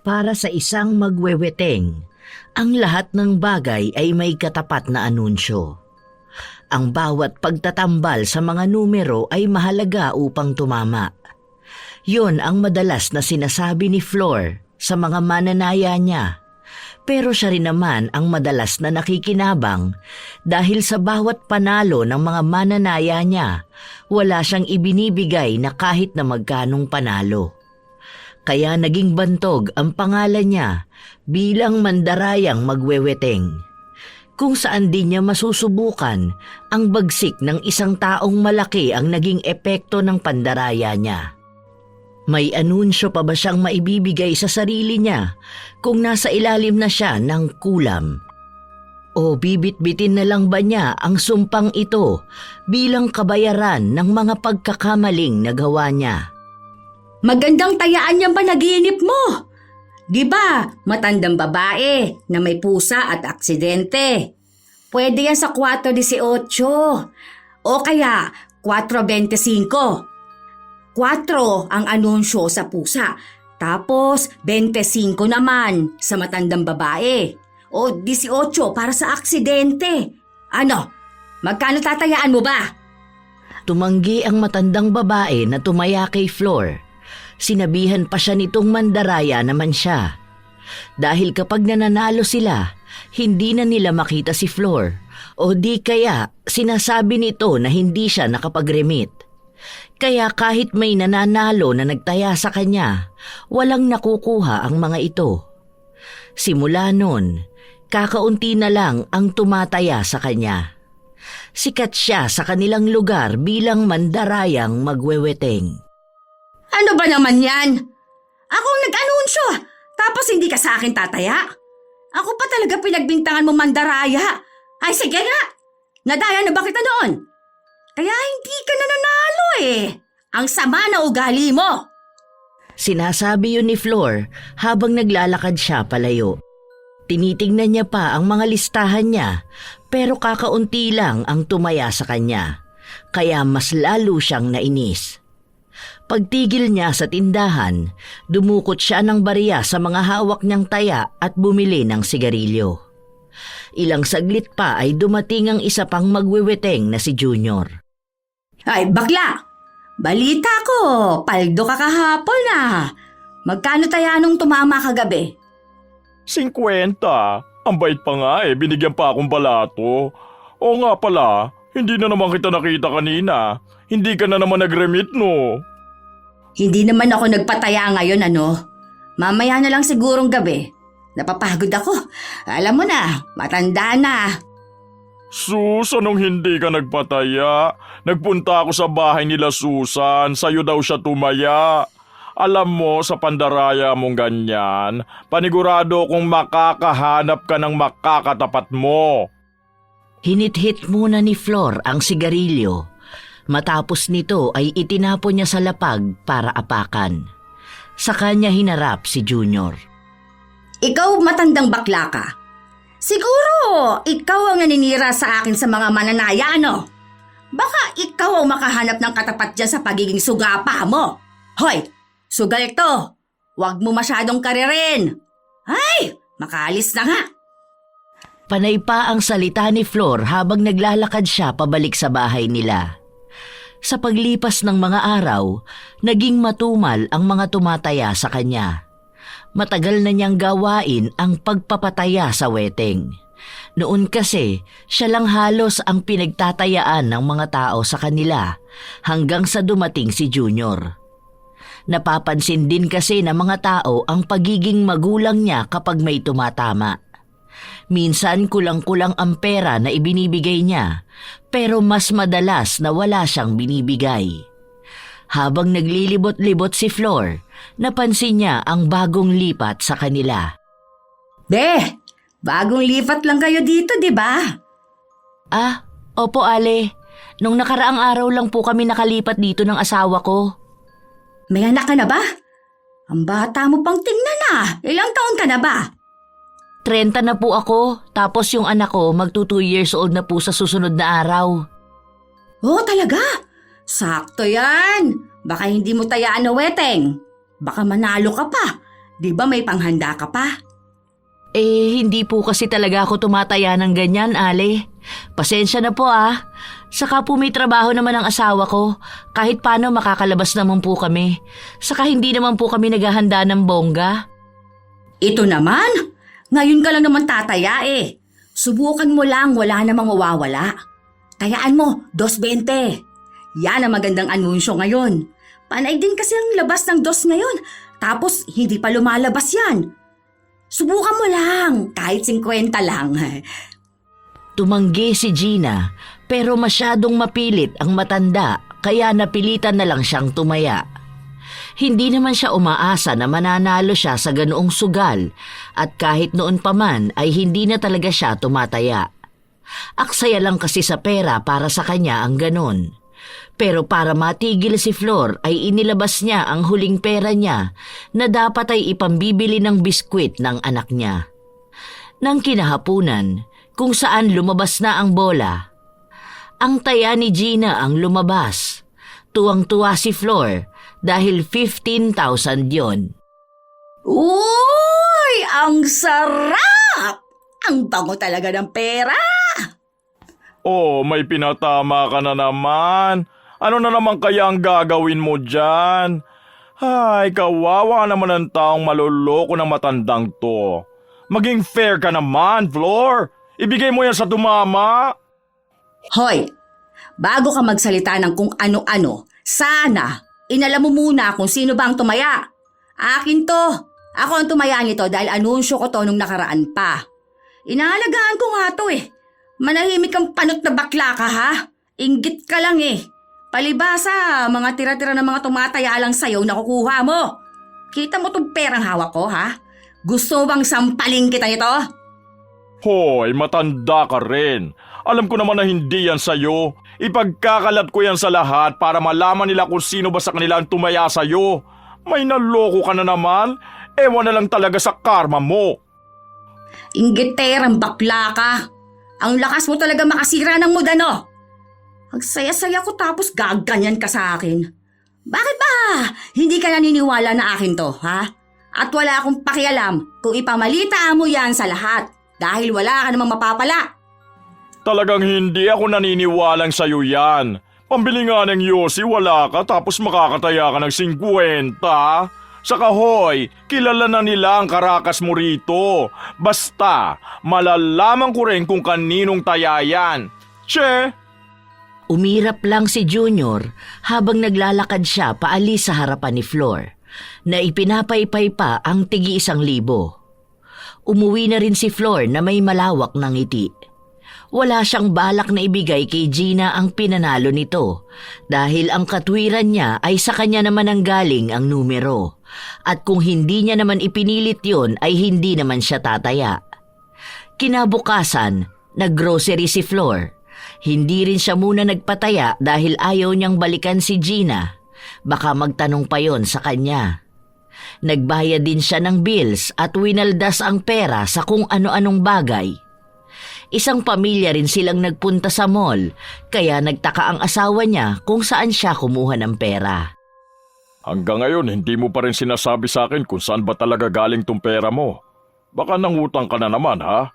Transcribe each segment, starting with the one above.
Para sa isang magweweteng, ang lahat ng bagay ay may katapat na anunsyo. Ang bawat pagtatambal sa mga numero ay mahalaga upang tumama. Yun ang madalas na sinasabi ni Flor sa mga mananaya niya. Pero siya rin naman ang madalas na nakikinabang dahil sa bawat panalo ng mga mananaya niya, wala siyang ibinibigay na kahit na magkanong panalo. Kaya naging bantog ang pangalan niya bilang mandarayang magweweteng, kung saan din niya masusubukan ang bagsik ng isang taong malaki ang naging epekto ng pandaraya niya. May anunsyo pa ba siyang maibibigay sa sarili niya kung nasa ilalim na siya ng kulam? O bibit-bitin na lang ba niya ang sumpang ito bilang kabayaran ng mga pagkakamaling nagawa niya? Magandang tayaan niyan ba nagiinip mo? Di ba, matandang babae na may pusa at aksidente. Pwede yan sa 4:18 o kaya 4:25. 4 ang anunsyo sa pusa, tapos 25 naman sa matandang babae o 18 para sa aksidente. Ano, magkano tatayaan mo ba? Tumanggi ang matandang babae na tumaya kay Flor. Sinabihan pa siya nitong mandaraya naman siya. Dahil kapag nananalo sila, hindi na nila makita si Flor o di kaya sinasabi nito na hindi siya nakapag-remit. Kaya kahit may nananalo na nagtaya sa kanya, walang nakukuha ang mga ito. Simula nun, kakaunti na lang ang tumataya sa kanya. Sikat siya sa kanilang lugar bilang mandarayang magweweteng. Ano ba naman yan? Ako ang nag-anunsyo, tapos hindi ka sa akin tataya? Ako pa talaga pinagbintangan mo mandaraya. Ay sige nga, nadaya na ba kita noon? Kaya hindi ka na nanalo eh. Ang sama na ugali mo. Sinasabi yun ni Flor habang naglalakad siya palayo. Tinitingnan niya pa ang mga listahan niya pero kakaunti lang ang tumaya sa kanya. Kaya mas lalo siyang nainis. Pagtigil niya sa tindahan, dumukot siya ng barya sa mga hawak niyang taya at bumili ng sigarilyo. Ilang saglit pa ay dumating ang isa pang magweweteng na si Junior. Ay bakla, balita ko, paldo ka kahapon ah. Magkano taya nung tumama kagabi? 50. Ang bait pa nga binigyan pa akong balato. Oo nga pala, hindi na naman kita nakita kanina. Hindi ka na naman nag-remit no? Hindi naman ako nagpataya ngayon ano. Mamaya na lang sigurong gabi. Napapagod ako. Alam mo na, matanda na. Sus, anong hindi ka nagpataya? Nagpunta ako sa bahay nila Susan, sa'yo daw siya tumaya. Alam mo, sa pandaraya mong ganyan, panigurado kung makakahanap ka ng makakatapat mo. Hinit-hit muna ni Flor ang sigarilyo. Matapos nito ay itinapon niya sa lapag para apakan. Sa kanya hinarap si Junior. Ikaw matandang bakla ka. Siguro, ikaw ang naninira sa akin sa mga mananaya, ano? Baka ikaw ang makahanap ng katapat dyan sa pagiging sugapa mo. Hoy, sugal to. Huwag mo masyadong karirin. Ay, makaalis na nga. Panay pa ang salita ni Flor habang naglalakad siya pabalik sa bahay nila. Sa paglipas ng mga araw, naging matumal ang mga tumataya sa kanya. Matagal na niyang gawain ang pagpapataya sa weteng. Noon kasi, siya lang halos ang pinagtatayaan ng mga tao sa kanila hanggang sa dumating si Junior. Napapansin din kasi ng mga tao ang pagiging magulang niya kapag may tumatama. Minsan kulang-kulang ang pera na ibinibigay niya, pero mas madalas na wala siyang binibigay. Habang naglilibot-libot si Flor, napansin niya ang bagong lipat sa kanila. Be, bagong lipat lang kayo dito, di ba? Ah, opo Ale. Nung nakaraang araw lang po kami nakalipat dito ng asawa ko. May anak ka na ba? Ang bata mo pang tingnan ah. Ilang taon ka na ba? 30 na po ako, tapos yung anak ko magto 2 years old na po sa susunod na araw. Oh, talaga? Sakto yan. Baka hindi mo tayaan na weteng. Baka manalo ka pa. Di ba may panghanda ka pa? Hindi po kasi talaga ako tumataya ng ganyan, Ale. Pasensya na po ah. Saka po may trabaho naman ang asawa ko. Kahit paano makakalabas naman po kami. Saka hindi naman po kami naghahanda ng bongga. Ito naman, ngayon ka lang naman tataya eh. Subukan mo lang, wala namang mawawala. Tayaan mo, 2.20. Yan ang magandang anunsyo ngayon. Panay din kasi ang labas ng dos ngayon. Tapos hindi pa lumalabas yan. Subukan mo lang, kahit 50 lang. Tumanggi si Gina pero masyadong mapilit ang matanda kaya napilitan na lang siyang tumaya. Hindi naman siya umaasa na mananalo siya sa ganoong sugal at kahit noon pa man ay hindi na talaga siya tumataya. Aksaya lang kasi sa pera para sa kanya ang ganon. Pero para matigil si Flor ay inilabas niya ang huling pera niya na dapat ay ipambibili ng biskwit ng anak niya. Nang kinahapunan, kung saan lumabas na ang bola, ang taya ni Gina ang lumabas. Tuwang-tuwa si Flor dahil 15,000 yon. Uy, ang sarap! Ang bango talaga ng pera! Oh, may pinatama ka na naman. Ano na naman kaya ang gagawin mo dyan? Ay, kawawa naman ang taong maloloko ng matandang to. Maging fair ka naman, Flor. Ibigay mo yan sa tumama. Hoy, bago ka magsalita ng kung ano-ano, sana inalam mo muna kung sino ba ang tumaya. Akin to. Ako ang tumaya nito dahil anunsyo ko to nung nakaraan pa. Inaalagaan ko nga to eh. Manahimik kang panot na bakla ka ha? Inggit ka lang eh. Palibasa, mga tira-tira ng mga tumataya lang sa'yo na kukuha mo. Kita mo tong perang hawak ko ha? Gusto mo bang sampaling kita nito? Hoy, matanda ka rin. Alam ko naman na hindi yan sa'yo. Ipagkakalat ko yan sa lahat para malaman nila kung sino ba sa kanila ang tumaya sa'yo. May naloko ka na naman. Ewan na lang talaga sa karma mo. Inggiterang bakla ka. Ang lakas mo talaga makasira ng mood ano? Ang saya-saya ko tapos gaganyan ka sa akin. Bakit ba? Hindi ka naniniwala na akin to, ha? At wala akong pakialam kung ipamalita mo yan sa lahat dahil wala ka namang mapapala. Talagang hindi ako naniniwalang sa'yo yan. Pambili nga ng yosi wala ka tapos makakataya ka ng 50. Saka hoy, kilala na nila ang karakas mo rito. Basta, malalaman ko rin kung kaninong taya yan. Che! Umirap lang si Junior habang naglalakad siya paalis sa harapan ni Flor na ipinapaypay pa ang tig-1,000. Umuwi na rin si Flor na may malawak na ngiti. Wala siyang balak na ibigay kay Gina ang pinanalo nito dahil ang katwiran niya ay sa kanya naman ang galing ang numero. At kung hindi niya naman ipinilit yon ay hindi naman siya tataya. Kinabukasan, naggrocery si Flor. Hindi rin siya muna nagpataya dahil ayaw niyang balikan si Gina. Baka magtanong pa yon sa kanya. Nagbayad din siya ng bills at winaldas ang pera sa kung ano-anong bagay. Isang pamilya rin silang nagpunta sa mall, kaya nagtaka ang asawa niya kung saan siya kumuha ng pera. Hanggang ngayon, hindi mo pa rin sinasabi sa akin kung saan ba talaga galing tong pera mo. Baka nangutang ka na naman, ha?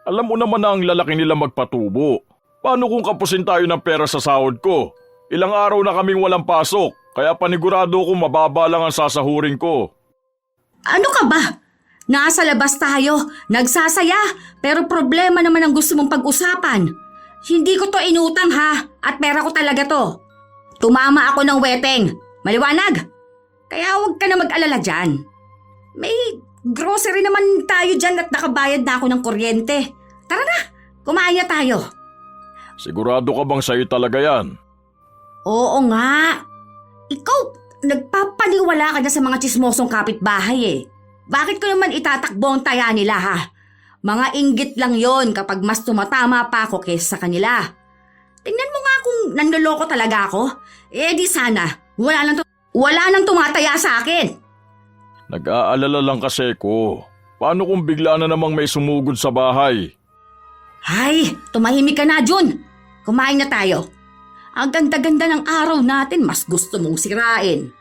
Alam mo naman na ang lalaki nila magpatubo. Paano kung kapusin tayo ng pera sa sahod ko? Ilang araw na kaming walang pasok, kaya panigurado ko mababa lang ang sasahurin ko. Ano ka ba? Nasa labas tayo, nagsasaya, pero problema naman ang gusto mong pag-usapan. Hindi ko to inutang ha, at pera ko talaga to. Tumama ako ng weteng, maliwanag. Kaya huwag ka na mag-alala dyan. May grocery naman tayo dyan at nakabayad na ako ng kuryente. Tara na, kumain na tayo. Sigurado ka bang sa'yo talaga yan? Oo nga. Ikaw, nagpapaniwala ka na sa mga tsismosong kapitbahay eh. Bakit ko naman itatakbo ang taya nila ha? Mga inggit lang yon kapag mas tumatama pa ako kaysa sa kanila. Tingnan mo nga kung nanloloko talaga ako. Eh di sana, wala nang tumataya sa akin. Nag-aalala lang kasi ko. Paano kung bigla na namang may sumugod sa bahay? Ay, tumahimik ka na, Jun. Kumain na tayo. Ang ganda-ganda ng araw natin, mas gusto mong sirain.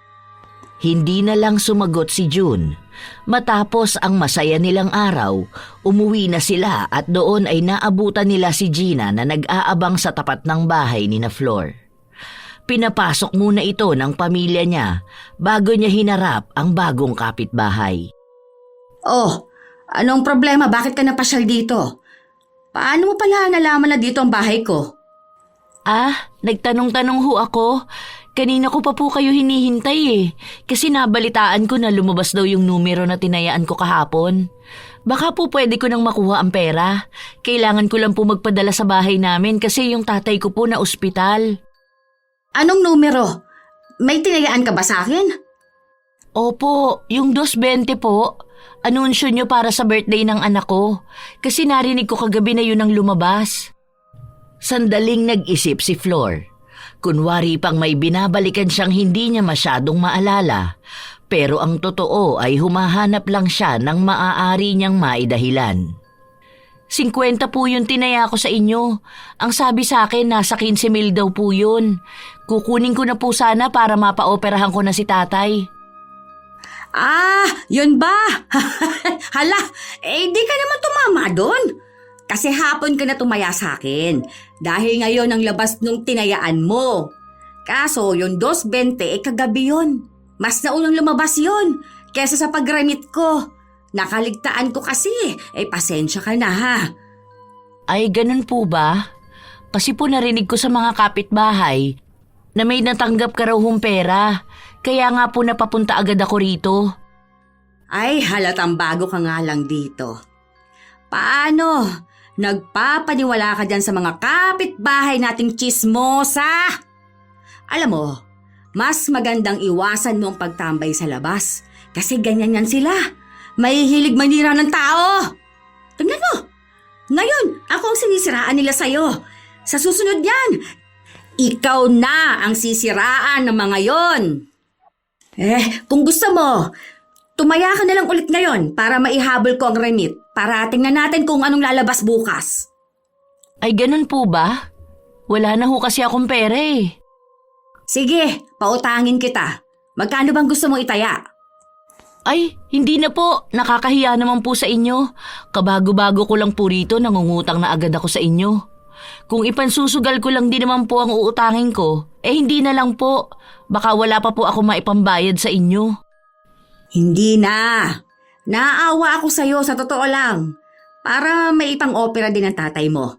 Hindi na lang sumagot si June Matapos ang masaya nilang araw, umuwi na sila at doon ay naabutan nila si Gina na nag-aabang sa tapat ng bahay ni na Flor. Pinapasok muna ito ng pamilya niya bago niya hinarap ang bagong kapitbahay. Oh, anong problema? Bakit ka napasyal dito? Paano mo pala nalaman na dito ang bahay ko? Nagtanong-tanong ho ako. Kanina ko pa po kayo hinihintay kasi nabalitaan ko na lumabas daw yung numero na tinayaan ko kahapon. Baka po pwede ko nang makuha ang pera. Kailangan ko lang po magpadala sa bahay namin kasi yung tatay ko po na ospital. Anong numero? May tinayaan ka ba sa akin? Opo, yung 220 po. Anunsyo nyo para sa birthday ng anak ko. Kasi narinig ko kagabi na yun ang lumabas. Sandaling nag-isip si Flor. Kunwari pang may binabalikan siyang hindi niya masyadong maalala. Pero ang totoo ay humahanap lang siya ng maaari niyang maidahilan. 50 po yung tinaya ko sa inyo. Ang sabi sa akin nasa 15,000 daw po yun. Kukunin ko na po sana para mapaoperahan ko na si tatay. Yun ba? Hala, di ka naman tumama doon. Kasi hapon ka na tumaya sa akin. Dahil ngayon ang labas nung tinayaan mo. Kaso yung 220 kagabi yun. Mas naunang lumabas yun kesa sa pagramit ko. Nakaligtaan ko kasi. Pasensya ka na ha. Ay, ganun po ba? Kasi po narinig ko sa mga kapitbahay na may natanggap ka raw hong pera. Kaya nga po napapunta agad ako rito. Ay, halatang bago ka nga lang dito. Paano? Nagpapaniwala ka dyan sa mga kapitbahay nating tsismosa. Alam mo, mas magandang iwasan mo ang pagtambay sa labas. Kasi ganyan yan sila. Mahihilig manira ng tao. Tingnan mo. Ngayon, ako ang sinisiraan nila sa'yo. Sa susunod yan, ikaw na ang sisiraan ng mga yon. Kung gusto mo, tumaya ka na lang ulit ngayon para maihabol ko ang remit. Para tingnan natin kung anong lalabas bukas. Ay, ganun po ba? Wala na ho kasi akong pera Sige, pautangin kita. Magkano bang gusto mong itaya? Ay, hindi na po. Nakakahiya naman po sa inyo. Kabago-bago ko lang po rito, nangungutang na agad ako sa inyo. Kung ipansusugal ko lang din naman po ang uutangin ko, hindi na lang po. Baka wala pa po ako maipambayad sa inyo. Hindi na. Naawa ako sa'yo sa totoo lang. Para may ipang-opera din ang tatay mo.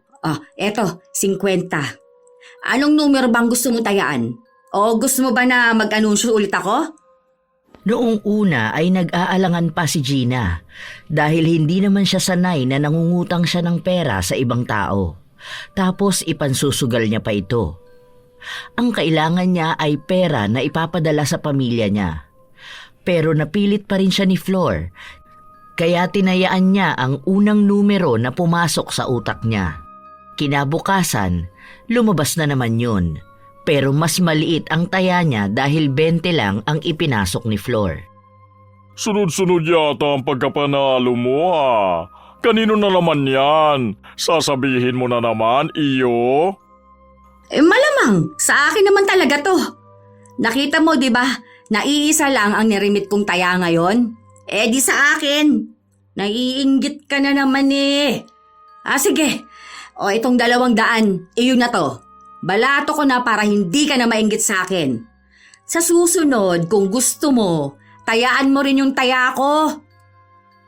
Eto, 50. Anong numero bang gusto mo tayaan? O gusto mo ba na mag-anunsyo ulit ako? Noong una ay nag-aalangan pa si Gina dahil hindi naman siya sanay na nangungutang siya ng pera sa ibang tao. Tapos ipansusugal niya pa ito. Ang kailangan niya ay pera na ipapadala sa pamilya niya. Pero napilit pa rin siya ni Flor, kaya tinayaan niya ang unang numero na pumasok sa utak niya. Kinabukasan, lumabas na naman yun, pero mas maliit ang taya niya dahil 20 lang ang ipinasok ni Flor. Sunod-sunod yata ang pagkapanalo mo Kanino na naman yan? Sasabihin mo na naman, iyo? Malamang, sa akin naman talaga to. Nakita mo, di ba? Naiisa lang ang nirimit kong taya ngayon. Di sa akin. Naiinggit ka na naman sige. Itong 200, iyon na to. Balato ko na para hindi ka na mainggit sa akin. Sa susunod, kung gusto mo, tayaan mo rin yung taya ko.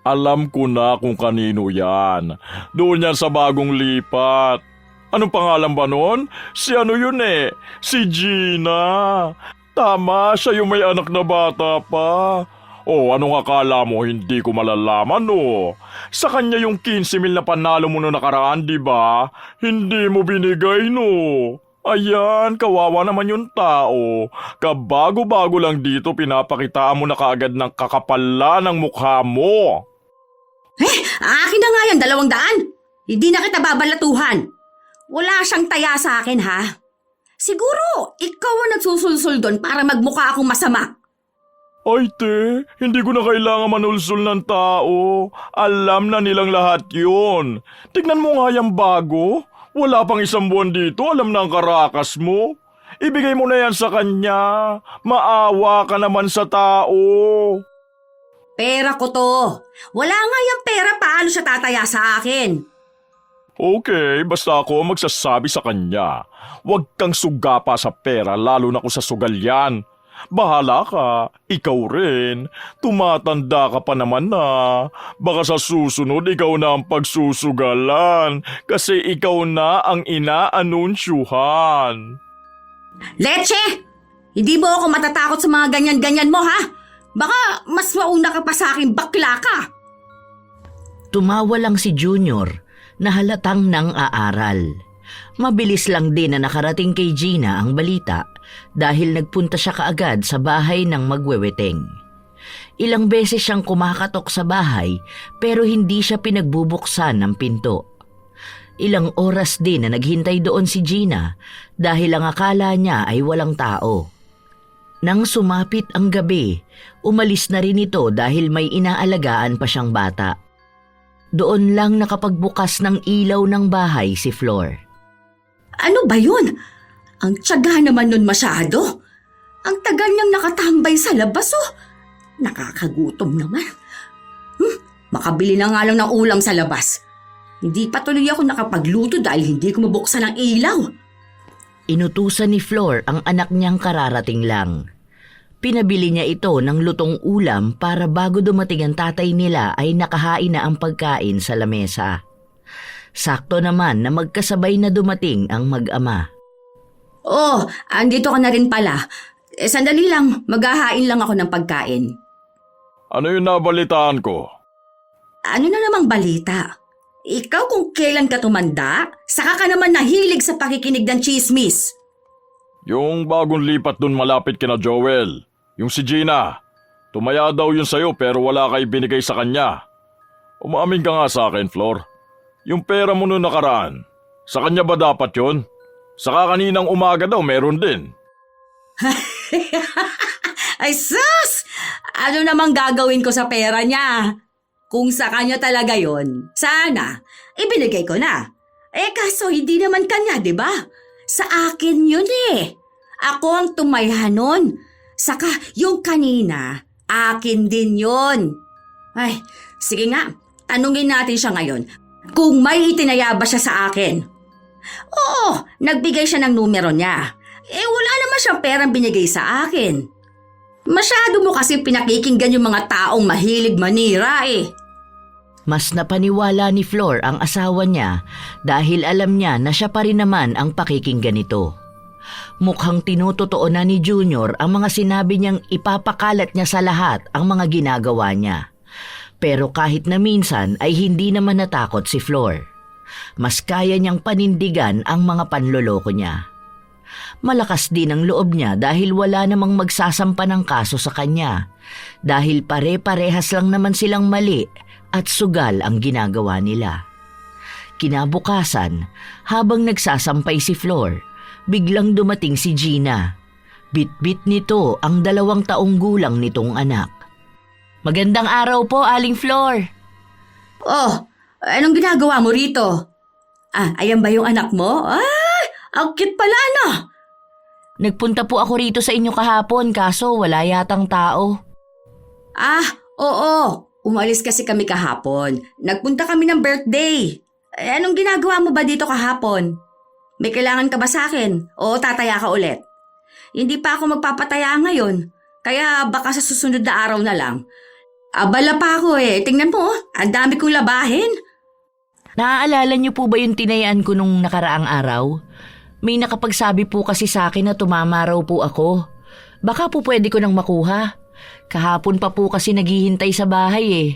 Alam ko na kung kanino yan. Doon yan sa bagong lipat. Anong pangalan ba nun? Si ano yun Si Gina. Tama, siya yung may anak na bata pa. Anong akala mo hindi ko malalaman Sa kanya yung 15,000 na panalo mo noong nakaraan, di ba? Hindi mo binigay Ayan, kawawa naman yung tao. Kabago-bago lang dito pinapakitaan mo na kaagad ng kakapala ng mukha mo. Akin na nga yan, 200. Hindi na kita babalatuhan. Wala siyang taya sa akin ha. Siguro, ikaw ang nagsusulsul doon para magmukha akong masama. Ay te, hindi ko na kailangan manulsul ng tao. Alam na nilang lahat yun. Tignan mo nga yung bago. Wala pang 1 buwan dito, alam na ang karakas mo. Ibigay mo na yan sa kanya. Maawa ka naman sa tao. Pera ko to. Wala nga yung pera, paano siya tataya sa akin? Okay, basta ako ang magsasabi sa kanya. Huwag kang sugapa sa pera lalo na kung sa sugal yan. Bahala ka, ikaw rin. Tumatanda ka pa naman na. Baka sa susunod ikaw na ang pagsusugalan kasi ikaw na ang inaanunsyuhan. Leche! Hindi mo ako matatakot sa mga ganyan-ganyan mo, ha? Baka mas mauna ka pa sa akin, bakla ka! Tumawa lang si Junior na halatang nang aaral. Mabilis lang din na nakarating kay Gina ang balita dahil nagpunta siya kaagad sa bahay ng magweweteng. Ilang beses siyang kumakatok sa bahay pero hindi siya pinagbubuksan ng pinto. Ilang oras din na naghintay doon si Gina dahil ang akala niya ay walang tao. Nang sumapit ang gabi, umalis na rin ito dahil may inaalagaan pa siyang bata. Doon lang nakapagbukas ng ilaw ng bahay si Flor. Ano ba yun? Ang tiyaga naman nun masyado. Ang tagal niyang nakatambay sa labas, oh. Nakakagutom naman. Makabili na nga lang ng ulam sa labas. Hindi pa tuloy ako nakapagluto dahil hindi ko mabuksan ang ilaw. Inutusan ni Flor ang anak niyang kararating lang. Pinabili niya ito ng lutong ulam para bago dumating ang tatay nila ay nakahain na ang pagkain sa lamesa. Sakto naman na magkasabay na dumating ang mag-ama. Oh, andito ka na rin pala. Sandali lang, maghahain lang ako ng pagkain. Ano yung nabalitaan ko? Ano na namang balita? Ikaw kung kailan ka tumanda, saka ka naman nahilig sa pakikinig ng chismis. Yung bagong lipat dun malapit kina Joel. Yung si Gina. Tumaya daw yun sa'yo pero wala ka ibinigay sa kanya. Umamin ka nga sa akin, Flor. Yung pera mo noong nakaraan, sa kanya ba dapat yun? Saka kaninang umaga daw meron din. Ay sus! Ano namang gagawin ko sa pera niya? Kung sa kanya talaga yon, sana, ibinigay ko na. Kaso hindi naman kanya, di ba? Sa akin yun eh. Ako ang tumayha nun. Saka yung kanina, akin din yun. Ay, sige nga, tanungin natin siya ngayon kung may itinaya ba siya sa akin. Oo, nagbigay siya ng numero niya. Wala naman siyang perang binigay sa akin. Masyado mo kasi pinakikinggan yung mga taong mahilig manira eh. Mas napaniwala ni Flor ang asawa niya dahil alam niya na siya pa rin naman ang pakikinggan nito. Mukhang tinutotoo na ni Junior ang mga sinabi niyang ipapakalat niya sa lahat ang mga ginagawa niya. Pero kahit na minsan ay hindi naman natakot si Flor. Mas kaya niyang panindigan ang mga panloloko niya. Malakas din ang loob niya dahil wala namang magsasampa ng kaso sa kanya. Dahil pare-parehas lang naman silang mali at sugal ang ginagawa nila. Kinabukasan, habang nagsasampay si Flor, biglang dumating si Gina. Bit-bit nito ang 2 taong gulang nitong anak. Magandang araw po, Aling Flor. Oh, anong ginagawa mo rito? Ayan ba yung anak mo? Ay, ang cute pala no? Nagpunta po ako rito sa inyo kahapon kaso wala yatang tao. Oo. Umalis kasi kami kahapon. Nagpunta kami ng birthday. Anong ginagawa mo ba dito kahapon? May kailangan ka ba sa akin? O tataya ka ulit? Hindi pa ako magpapataya ngayon. Kaya baka sa susunod na araw na lang. Abala pa ako eh. Tingnan mo, ang dami kong labahin. Naaalala niyo po ba yung tinayaan ko nung nakaraang araw? May nakapagsabi po kasi sa akin na tumama raw po ako. Baka po pwede ko nang makuha. Kahapon pa po kasi naghihintay sa bahay eh.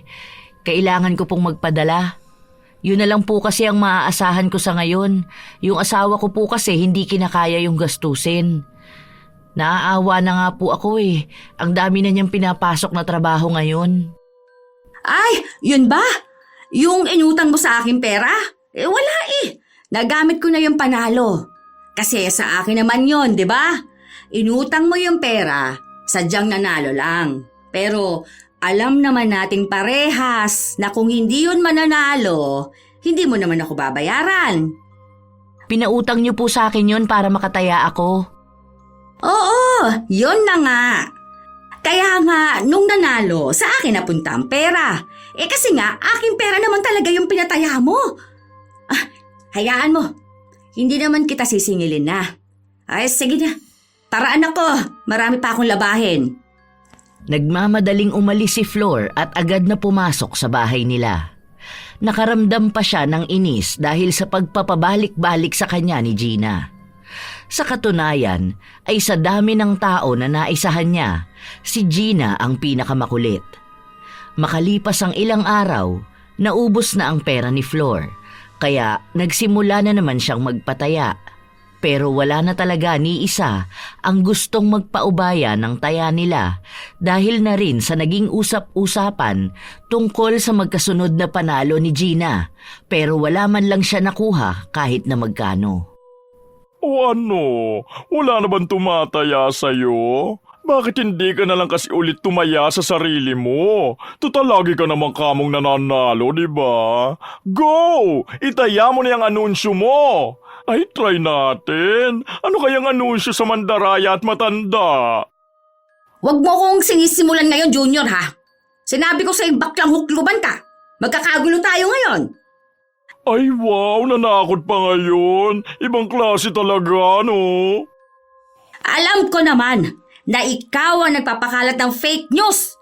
Kailangan ko pong magpadala. Yun na lang po kasi ang maaasahan ko sa ngayon. Yung asawa ko po kasi hindi kinakaya yung gastusin. Naaawa na nga po ako eh. Ang dami na niyang pinapasok na trabaho ngayon. Ay, yun ba? Yung inutang mo sa akin pera? Wala eh. Nagamit ko na yung panalo. Kasi sa akin naman yon, di ba? Inutang mo yung pera, sadyang nanalo lang. Pero alam naman nating parehas na kung hindi yun mananalo, hindi mo naman ako babayaran. Pinautang niyo po sa akin yun para makataya ako. Oo, yun na nga. Kaya nga, nung nanalo, sa akin napunta ang pera. Kasi nga, aking pera naman talaga yung pinataya mo. Hayaan mo. Hindi naman kita sisingilin na. Ay, sige na. Tara anak ko, marami pa akong labahin. Nagmamadaling umalis si Flor at agad na pumasok sa bahay nila. Nakaramdam pa siya ng inis dahil sa pagpapabalik-balik sa kanya ni Gina. Sa katunayan ay sa dami ng tao na naisahan niya, si Gina ang pinakamakulit. Makalipas ang ilang araw, naubos na ang pera ni Flor, kaya nagsimula na naman siyang magpataya. Pero wala na talaga ni isa ang gustong magpaubaya ng taya nila dahil na rin sa naging usap-usapan tungkol sa magkasunod na panalo ni Gina, pero wala man lang siya nakuha kahit na magkano. O ano? Wala na bang tumataya sa'yo? Bakit hindi ka na lang kasi ulit tumaya sa sarili mo? Total lagi ka naman kamong nananalo, di ba? Go! Itaya mo na yung anunsyo mo! Ay, try natin. Ano kayang anunsyo sa mandaraya at matanda? Huwag mo kong sinisimulan ngayon, Junior, ha? Sinabi ko sa'yo, baklang hukluban ka. Magkakagulo tayo ngayon. Ay, wow! Nanakot pa ngayon. Ibang klase talaga, no? Alam ko naman na ikaw ang nagpapakalat ng fake news.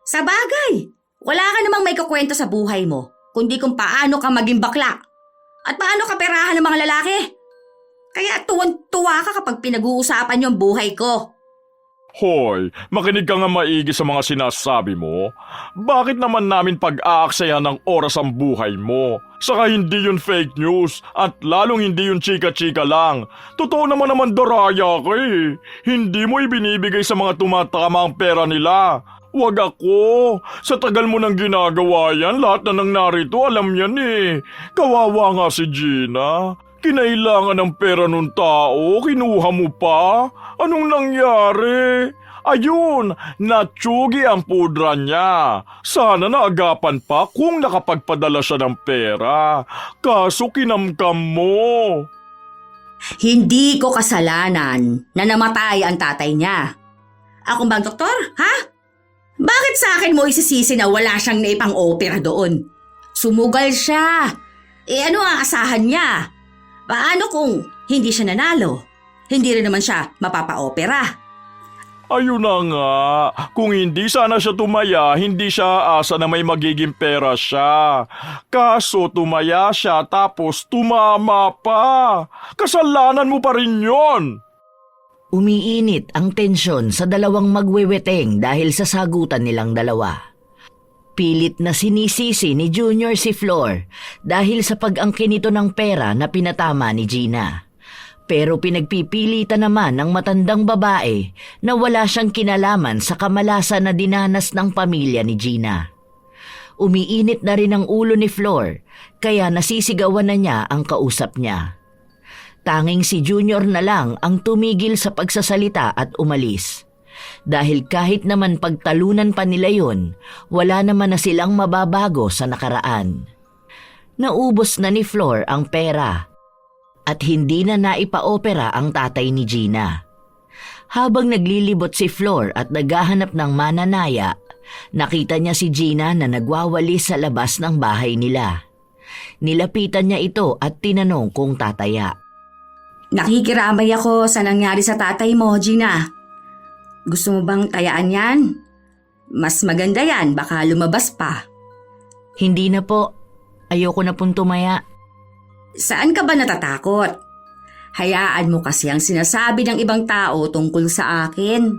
Sa bagay, wala ka namang may kukwento sa buhay mo, kundi kung paano ka maging bakla. At paano ka perahan ng mga lalaki? Kaya tuwan-tuwa ka kapag pinag-uusapan yung buhay ko. Hoy, makinig ka nga maigi sa mga sinasabi mo. Bakit naman namin pag-aaksayan ng oras ang buhay mo? Saka hindi yun fake news at lalong hindi yun chika-chika lang. Totoo naman daraya ka eh. Hindi mo ibinibigay sa mga tumatama ang pera nila. Wag ako. Sa tagal mo nang ginagawa yan, lahat na nang narito alam yan eh. Kawawa nga si Gina. Kinailangan ng pera nung tao, kinuha mo pa? Anong nangyari? Ayun, natsugi ang pudra niya. Sana naagapan pa kung nakapagpadala siya ng pera. Kaso kinamkam mo. Hindi ko kasalanan na namatay ang tatay niya. Ako bang doktor, ha? Bakit sa akin mo isisisi na wala siyang naipang-opera doon? Sumugal siya. Ano ang asahan niya? Paano kung hindi siya nanalo? Hindi rin naman siya mapapa-opera. Ayun na nga, kung hindi sana siya tumaya, hindi siya asa na may magiging pera siya. Kaso tumaya siya tapos tumama pa. Kasalanan mo pa rin yon. Umiinit ang tensyon sa dalawang magweweteng dahil sa sagutan nilang dalawa. Pilit na sinisisi ni Junior si Flor dahil sa pag-angkin nito ng pera na pinatama ni Gina. Pero pinagpipilitan naman ng matandang babae na wala siyang kinalaman sa kamalasan na dinanas ng pamilya ni Gina. Umiinit na rin ang ulo ni Flor kaya nasisigawan na niya ang kausap niya. Tanging si Junior na lang ang tumigil sa pagsasalita at umalis. Dahil kahit naman pagtalunan pa nila yon, wala naman na silang mababago sa nakaraan. Naubos na ni Flor ang pera at hindi na naipa-opera ang tatay ni Gina. Habang naglilibot si Flor at naghahanap ng mananaya, nakita niya si Gina na nagwawalis sa labas ng bahay nila. Nilapitan niya ito at tinanong kung tataya. Nakikiramay ako sa nangyari sa tatay mo, Gina. Gusto mo bang tayaan yan? Mas maganda yan, baka lumabas pa. Hindi na po. Ayoko na pong tumaya. Saan ka ba natatakot? Hayaan mo kasi ang sinasabi ng ibang tao tungkol sa akin.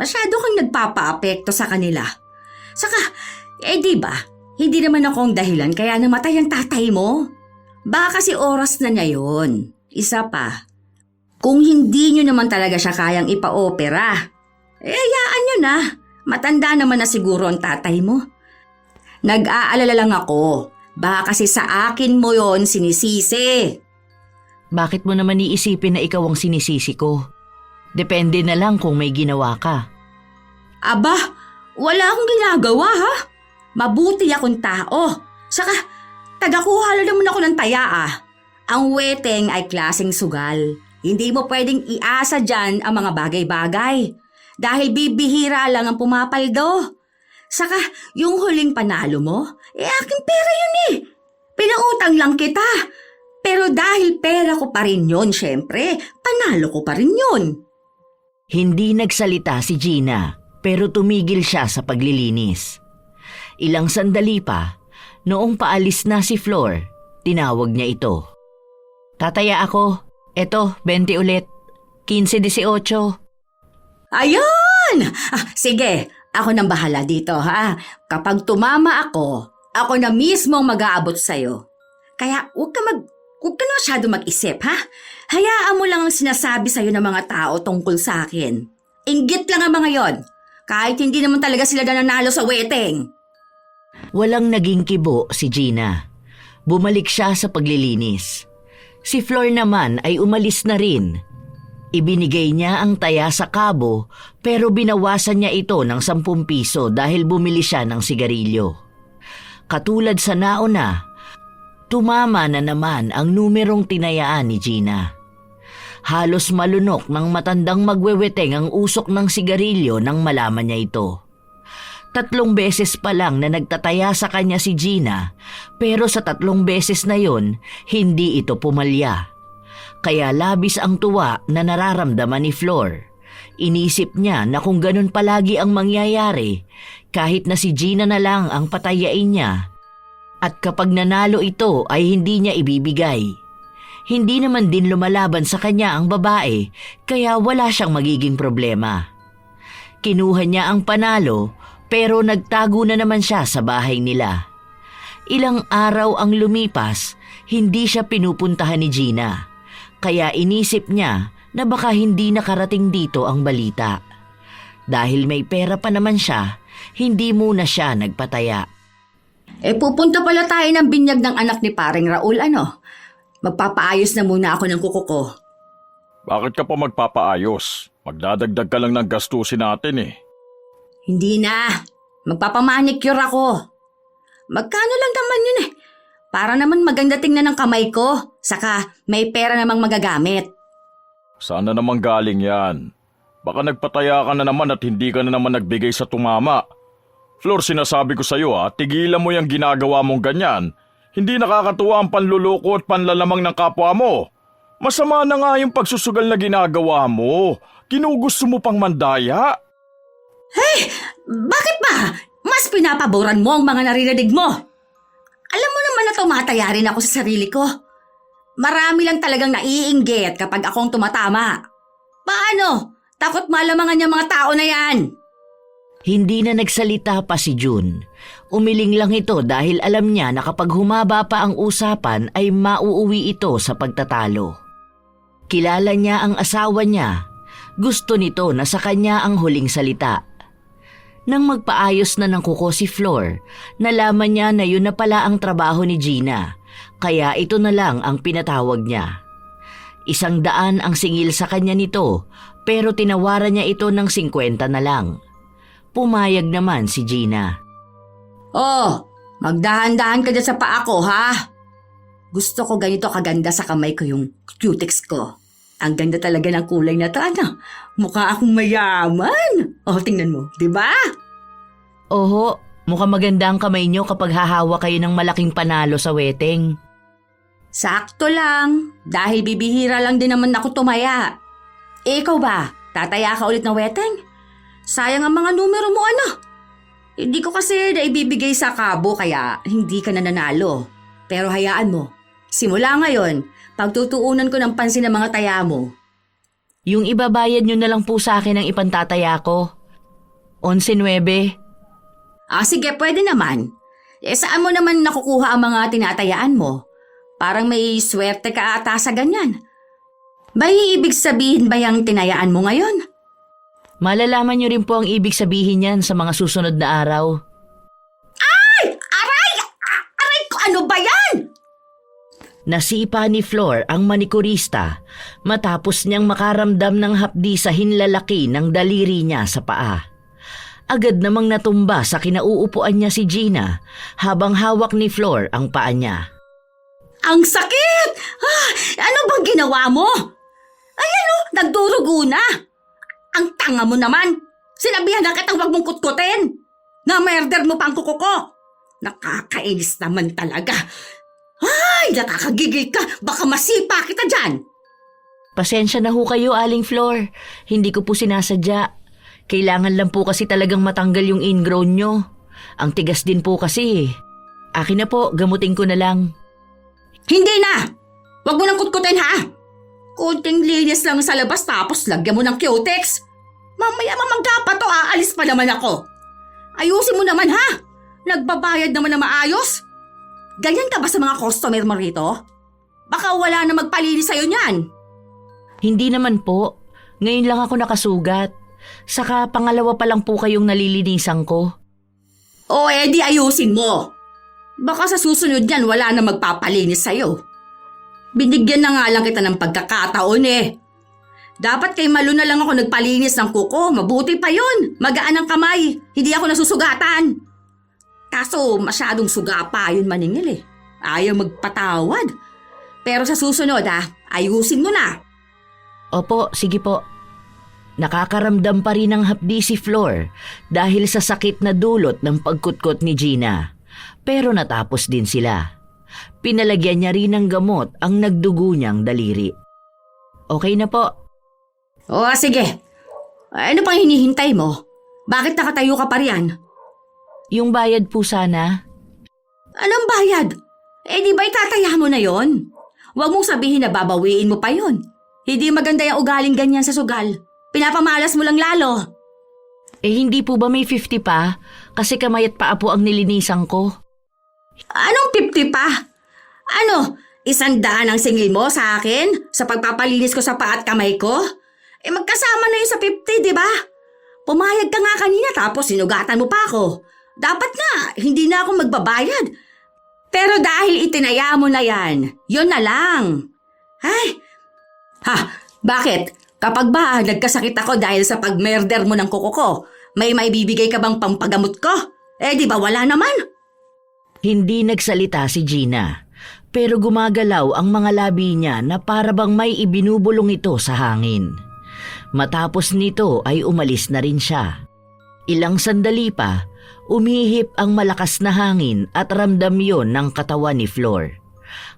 Masyado kang nagpapa-apekto sa kanila. Saka, diba, hindi naman akong dahilan kaya namatay ang tatay mo. Baka kasi oras na niya yun. Isa pa, kung hindi nyo naman talaga siya kayang ipa-opera, hayaan nyo na. Matanda naman na siguro ang tatay mo. Nag-aalala lang ako. Baka kasi sa akin mo yon sinisisi. Bakit mo naman iisipin na ikaw ang sinisisi ko? Depende na lang kung may ginawa ka. Aba, wala akong ginagawa ha. Mabuti akong tao. Saka, tagakuha lang naman ako ng taya. Ang weteng ay klaseng sugal. Hindi mo pwedeng iasa dyan ang mga bagay-bagay. dahil bibihira lang ang pumapaldo. Saka yung huling panalo mo, aking pera yun eh. Pinautang lang kita. Pero dahil pera ko pa rin yun, syempre, panalo ko pa rin yun. Hindi nagsalita si Gina pero tumigil siya sa paglilinis. Ilang sandali pa, noong paalis na si Flor, tinawag niya ito. Tataya ako. Eto, 20 ulit. 15-18. Ayun! Sige, ako nang bahala dito ha. Kapag tumama ako na mismo ang mag-aabot sa'yo. Kaya huwag ka na masyado mag-isip ha. Hayaan mo lang ang sinasabi sa'yo ng mga tao tungkol sa akin. Inggit lang ang mga yon. Kahit hindi naman talaga sila nanalo sa wedding. Walang naging kibo si Gina. Bumalik siya sa paglilinis. Si Flor naman ay umalis na rin. Ibinigay niya ang taya sa kabo pero binawasan niya ito ng 10 piso dahil bumili siya ng sigarilyo. Katulad sa nauna, tumama na naman ang numerong tinayaan ni Gina. Halos malunok ng matandang magweweteng ang usok ng sigarilyo nang malaman niya ito. 3 beses pa lang na nagtataya sa kanya si Gina, pero sa 3 beses na yon, hindi ito pumalya. Kaya labis ang tuwa na nararamdaman ni Flor. Inisip niya na kung ganun palagi ang mangyayari, kahit na si Gina na lang ang patayain niya. At kapag nanalo ito ay hindi niya ibibigay. Hindi naman din lumalaban sa kanya ang babae, kaya wala siyang magiging problema. Kinuha niya ang panalo, pero nagtago na naman siya sa bahay nila. Ilang araw ang lumipas, hindi siya pinupuntahan ni Gina. Kaya inisip niya na baka hindi nakarating dito ang balita. Dahil may pera pa naman siya, hindi muna siya nagpataya. Pupunta pala tayo ng binyag ng anak ni paring Raul, ano? Magpapaayos na muna ako ng kuko ko. Bakit ka pa magpapaayos? Magdadagdag ka lang ng gastusin natin eh. Hindi na. Magpapamanicure ako. Magkano lang naman yun eh. Para naman maganda tingnan ng kamay ko. Saka may pera namang magagamit. Saan na naman galing yan? Baka nagpataya ka na naman at hindi ka na naman nagbigay sa tumama. Flor, sinasabi ko sa'yo tigilan mo yung ginagawa mong ganyan. Hindi nakakatuwa ang panluloko at panlalamang ng kapwa mo. Masama na nga yung pagsusugal na ginagawa mo. Ginugusto mo pang mandaya. Hey! Bakit ba? Mas pinapaboran mo ang mga naririnig mo. Alam mo naman na tumataya rin ako sa sarili ko. Marami lang talagang naiinggit kapag akong tumatama. Paano? Takot malamangan yung mga tao na yan. Hindi na nagsalita pa si June. Umiling lang ito dahil alam niya na kapag humaba pa ang usapan ay mauuwi ito sa pagtatalo. Kilala niya ang asawa niya. Gusto nito na sa kanya ang huling salita. Nang magpaayos na ng kuko si Flor, nalaman niya na yun na pala ang trabaho ni Gina, kaya ito na lang ang pinatawag niya. 100 ang singil sa kanya nito, pero tinawaran niya ito ng 50 na lang. Pumayag naman si Gina. Oh, magdahan-dahan ka dyan sa paa ko, ha? Gusto ko ganito kaganda sa kamay ko yung cutics ko. Ang ganda talaga ng kulay na to, ano? Mukha akong mayaman. Oh, tingnan mo, di ba? Oho, mukhang maganda ang kamay niyo kapag hahawa kayo ng malaking panalo sa wedding. Sakto lang, dahil bibihira lang din naman ako tumaya. Ikaw ba, tataya ka ulit ng wedding? Sayang ang mga numero mo, ano? Hindi ko kasi naibibigay sa kabo kaya hindi ka na nanalo. Pero hayaan mo, simula ngayon, pagtutuunan ko ng pansin ng mga taya mo. Yung ibabayad nyo na lang po sa akin ang ipantataya ko. 11.9. Sige, pwede naman. Saan mo naman nakukuha ang mga tinatayaan mo? Parang may swerte ka ata sa ganyan. May ibig sabihin ba yung tinayaan mo ngayon? Malalaman nyo rin po ang ibig sabihin yan sa mga susunod na araw. Ay! Aray! Aray ko! Ano ba yan? Nasipa ni Flor ang manikurista matapos niyang makaramdam ng hapdi sa hinlalaki ng daliri niya sa paa. Agad namang natumba sa kinauupuan niya si Gina habang hawak ni Flor ang paa niya. Ang sakit! Ano bang ginawa mo? Ayan nagdurugo na. Ang tanga mo naman. Sinabihan na kitang huwag mong kutkutin. Na-murder mo pa ang kuko ko. Nakakainis naman talaga. Ay, nakakagigil ka. Baka masipa kita dyan. Pasensya na ho kayo, Aling Flor. Hindi ko po sinasadya. Kailangan lang po kasi talagang matanggal yung ingrown nyo. Ang tigas din po kasi. Akin na po, gamutin ko na lang. Hindi na! Huwag mo nang kutkutin ha! Kunting linis lang sa labas tapos lagyan mo ng cutex. Mamaya mamangga pa to, aalis pa naman ako. Ayusin mo naman ha! Nagbabayad naman na maayos. Ganyan ka ba sa mga customer mo rito? Baka wala na magpalinis sa'yo niyan. Hindi naman po. Ngayon lang ako nakasugat. Saka pangalawa pa lang po kayong nalilinisan ko. O edi ayusin mo. Baka sa susunod yan wala na magpapalinis sa'yo. Binigyan na nga lang kita ng pagkakataon eh. Dapat kay Malu na lang ako nagpalinis ng kuko. Mabuti pa yun. Magaan ang kamay. Hindi ako nasusugatan. Kaso masyadong suga pa yun maningil eh. Ayaw magpatawad. Pero sa susunod ayusin mo na. Opo, sige po. Nakakaramdam pa rin ng hapdi si Flor dahil sa sakit na dulot ng pagkutkot ni Gina. Pero natapos din sila. Pinalagyan niya rin ng gamot ang nagdugo niyang daliri. Okay na po. O sige. Ano pang hinihintay mo? Bakit nakatayo ka pa riyan? Yung bayad po sana. Anong bayad? Di ba itataya mo na yon? Huwag mong sabihin na babawiin mo pa yon. Hindi maganda yung ugaling ganyan sa sugal. Pinapamalas mo lang lalo. Hindi po ba may 50 pa? Kasi kamayat pa po ang nilinisan ko. Anong 50 pa? Ano, 100 ang singil mo sa akin? Sa pagpapalinis ko sa paa at kamay ko? Magkasama na yun sa 50, di ba? Pumayag ka nga kanina tapos sinugatan mo pa ako. Dapat nga, hindi na ako magbabayad. Pero dahil itinaya mo na yan, yun na lang. Ay, bakit? Kapag ba nagkasakit ako dahil sa pag-murder mo ng kuko ko, may maibibigay ka bang pampagamot ko? Di ba wala naman? Hindi nagsalita si Gina, pero gumagalaw ang mga labi niya na para bang may ibinubulong ito sa hangin. Matapos nito ay umalis na rin siya. Ilang sandali pa, umihip ang malakas na hangin at ramdam yon ng katawan ni Flor.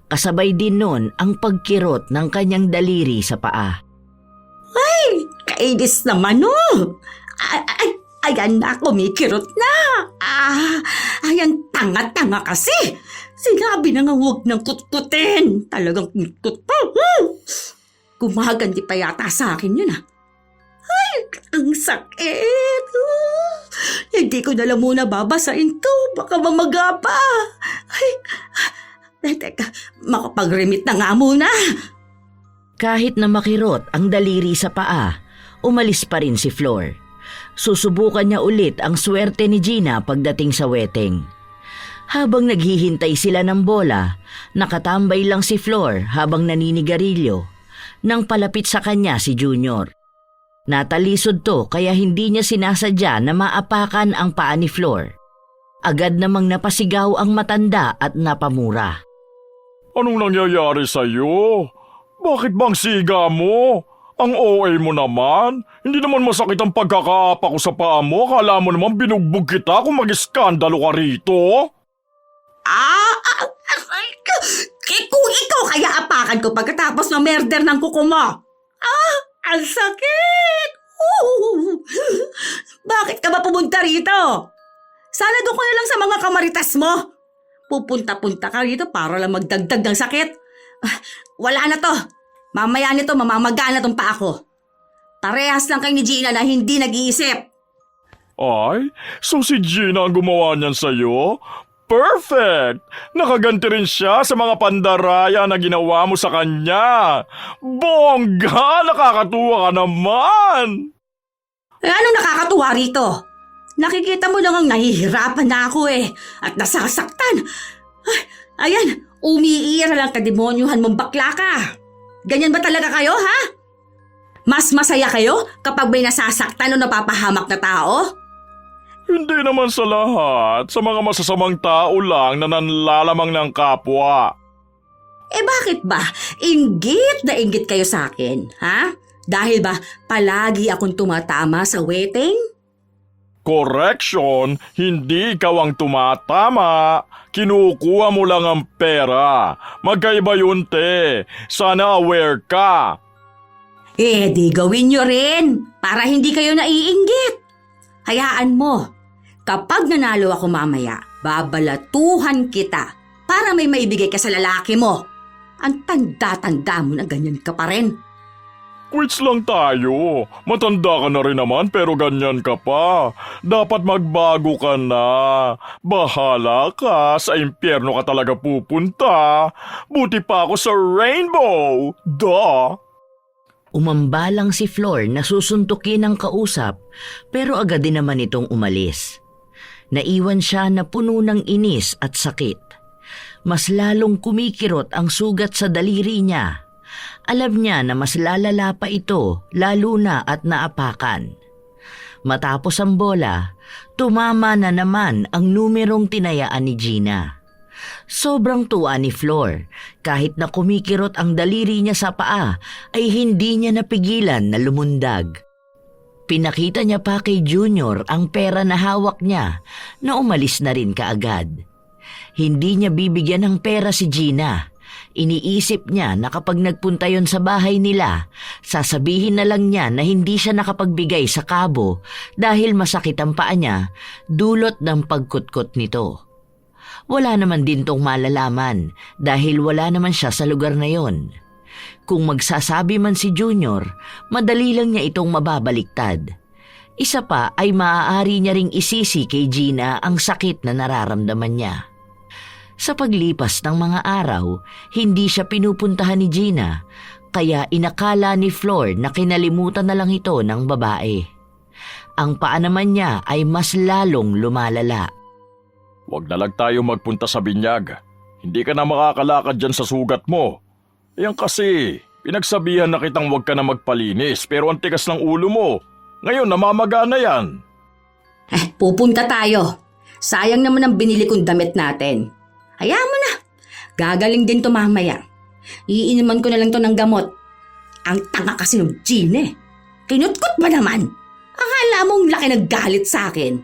Kasabay din nun ang pagkirot ng kanyang daliri sa paa. Ay, kainis naman ayan na, kumikirot na. Ayan, tanga-tanga kasi. Sinabi na nga huwag nang kutkutin. Talagang kutkut pa. Gumaganti pa yata sa akin yun Ay, ang sakit. Hindi ko na lang muna babasain to. Baka mamaga pa. Teka, makapag-remit na nga muna. Kahit na makirot ang daliri sa paa, umalis pa rin si Flor. Susubukan niya ulit ang swerte ni Gina pagdating sa weteng. Habang naghihintay sila ng bola, nakatambay lang si Flor habang naninigarilyo nang palapit sa kanya si Junior. Natalisod to kaya hindi niya sinasadya na maapakan ang paa ni Flor. Agad namang napasigaw ang matanda at napamura. Anong nangyayari sa'yo? Bakit bang siga mo? Ang OA mo naman. Hindi naman masakit ang pagkakaapa ko sa paa mo. Kala mo naman binugbog kita kung mag-iskandalo ka rito. Kung ikaw kaya apakan ko pagkatapos ng murder ng kuko mo. Ang sakit! Bakit ka ba pumunta rito? Sana doon ko na lang sa mga kamaritas mo. Pupunta-punta ka rito para lang magdagdag ng sakit. Wala na to. Mamaya nito mamamaga na tong paa ko. Parehas lang kay ni Gina na hindi nag-iisip. Ay, so si Gina ang gumawa niyan sa'yo? Perfect! Nakaganti rin siya sa mga pandaraya na ginawa mo sa kanya. Bongga! Nakakatuwa ka naman! Anong nakakatuwa rito? Nakikita mo lang ang nahihirapan na ako at nasasaktan. Ayan, umiira lang kademonyuhan mong bakla ka. Ganyan ba talaga kayo, ha? Mas masaya kayo kapag may nasasaktan o napapahamak na tao? Hindi naman sa lahat. Sa mga masasamang tao lang na nanlalamang ng kapwa. Bakit ba? Inggit na inggit kayo sa akin, ha? Dahil ba palagi akong tumatama sa weteng? Correction, hindi ikaw ang tumatama. Kinukuha mo lang ang pera. Magkaiba yun, te. Sana aware ka. Di gawin nyo rin para hindi kayo naiinggit. Hayaan mo, kapag nanalo ako mamaya, babalatuhan kita para may maibigay ka sa lalaki mo. Ang tanda-tanda mo na ganyan ka pa rin. Quits lang tayo. Matanda ka na rin naman pero ganyan ka pa. Dapat magbago ka na. Bahala ka. Sa impyerno ka talaga pupunta. Buti pa ako sa rainbow. Duh! Umambalang si Flor na susuntukin ng kausap pero agad din naman itong umalis. Naiwan siya na puno ng inis at sakit. Mas lalong kumikirot ang sugat sa daliri niya. Alam niya na mas lalala pa ito lalo na at naapakan. Matapos ang bola, tumama na naman ang numerong tinayaan ni Gina. Sobrang tuwa ni Flor. Kahit na kumikirot ang daliri niya sa paa ay hindi niya napigilan na lumundag. Pinakita niya pa kay Junior ang pera na hawak niya na umalis na rin kaagad. Hindi niya bibigyan ng pera si Gina. Iniisip niya na kapag nagpunta yon sa bahay nila, sasabihin na lang niya na hindi siya nakapagbigay sa kabo dahil masakit ang paa niya dulot ng pagkutkot nito. Wala naman din tong malalaman dahil wala naman siya sa lugar na yon. Kung magsasabi man si Junior, madali lang niya itong mababaliktad. Isa pa ay maaari niya ring isisi kay Gina ang sakit na nararamdaman niya. Sa paglipas ng mga araw, hindi siya pinupuntahan ni Gina, kaya inakala ni Flor na kinalimutan na lang ito ng babae. Ang paa naman niya ay mas lalong lumalala. Huwag na lang tayo magpunta sa binyag. Hindi ka na makakalakad dyan sa sugat mo. Yan kasi, pinagsabihan na kitang huwag ka na magpalinis pero ang tigas ng ulo mo. Ngayon namamaga na yan. Pupunta tayo. Sayang naman ang binili kong damit natin. Hayaan mo na. Gagaling din to mamaya. Iinuman ko na lang to ng gamot. Ang tanga kasi ng Gina. Kinutkot ba naman? Akala mong laki naggalit sa akin.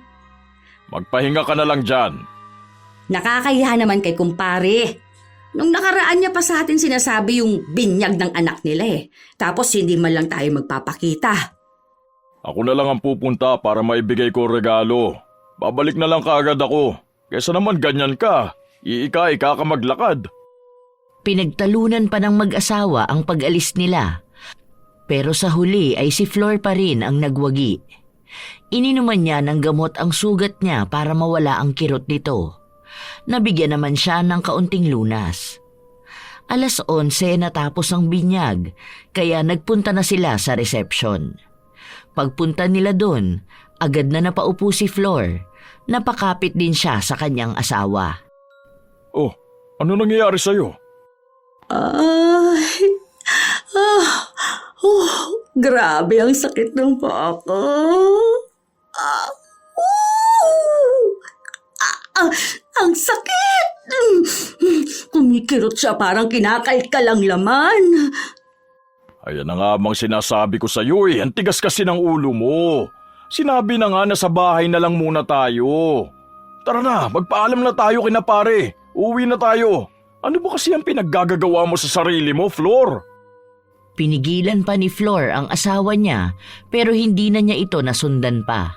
Magpahinga ka na lang dyan. Nakakahiya naman kay kumpare. Nung nakaraan niya pa sa atin sinasabi yung binyag ng anak nila eh. Tapos hindi man lang tayo magpapakita. Ako na lang ang pupunta para maibigay ko regalo. Babalik na lang kaagad ako. Kesa naman ganyan ka. Iika-ika ka maglakad. Pinagtalunan pa ng mag-asawa ang pag-alis nila. Pero sa huli ay si Flor pa rin ang nagwagi. Ininuman niya ng gamot ang sugat niya para mawala ang kirot nito. Nabigyan naman siya ng kaunting lunas. 11:00 natapos ang binyag, kaya nagpunta na sila sa reception. Pagpunta nila doon, agad na napaupo si Flor. Napakapit din siya sa kanyang asawa. Oh, ano nangyayari sa'yo? Grabe ang sakit ng paa ko. Ang sakit! Kumikirot siya parang kinakalkal ang laman. Ayan na nga bang sinasabi ko sa'yo eh. Ang tigas kasi ng ulo mo. Sinabi na nga na sa bahay na lang muna tayo. Tara na, magpaalam na tayo kina pare. Uwi na tayo. Ano ba kasi ang pinaggagawa mo sa sarili mo, Flor? Pinigilan pa ni Flor ang asawa niya pero hindi na niya ito nasundan pa.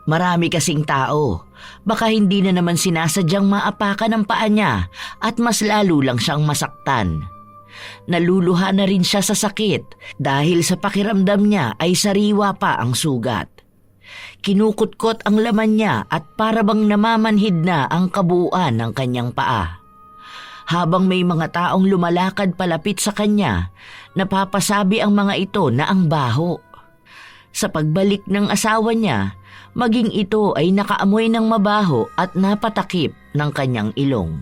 Marami kasing tao. Baka hindi na naman sinasadyang maapakan ang paa niya at mas lalo lang siyang masaktan. Naluluha na rin siya sa sakit dahil sa pakiramdam niya ay sariwa pa ang sugat. Kinukutkot ang laman niya at parabang namamanhid na ang kabuuan ng kanyang paa. Habang may mga taong lumalakad palapit sa kanya, napapasabi ang mga ito na ang baho. Sa pagbalik ng asawa niya, maging ito ay nakaamoy ng mabaho at napatakip ng kanyang ilong.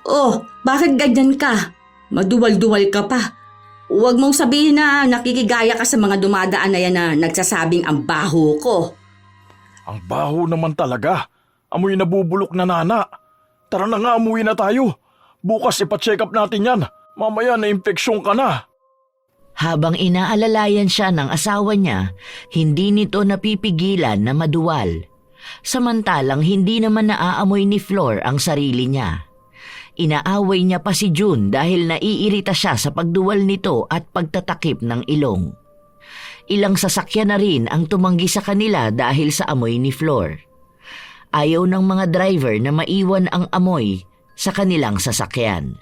Oh, bakit ganyan ka? Maduwal-duwal ka pa. Huwag mong sabihin na nakikigaya ka sa mga dumadaan na yan na nagsasabing ang baho ko. Ang baho naman talaga. Amoy nabubulok na nana. Tara na nga, umuwi na tayo. Bukas ipa-check up natin yan. Mamaya na-infeksyon ka na. Habang inaalalayan siya ng asawa niya, hindi nito napipigilan na maduwal. Samantalang hindi naman naaamoy ni Flor ang sarili niya. Inaaway niya pa si June dahil naiirita siya sa pagduwal nito at pagtatakip ng ilong. Ilang sasakyan na rin ang tumanggi sa kanila dahil sa amoy ni Flor. Ayaw ng mga driver na maiwan ang amoy sa kanilang sasakyan.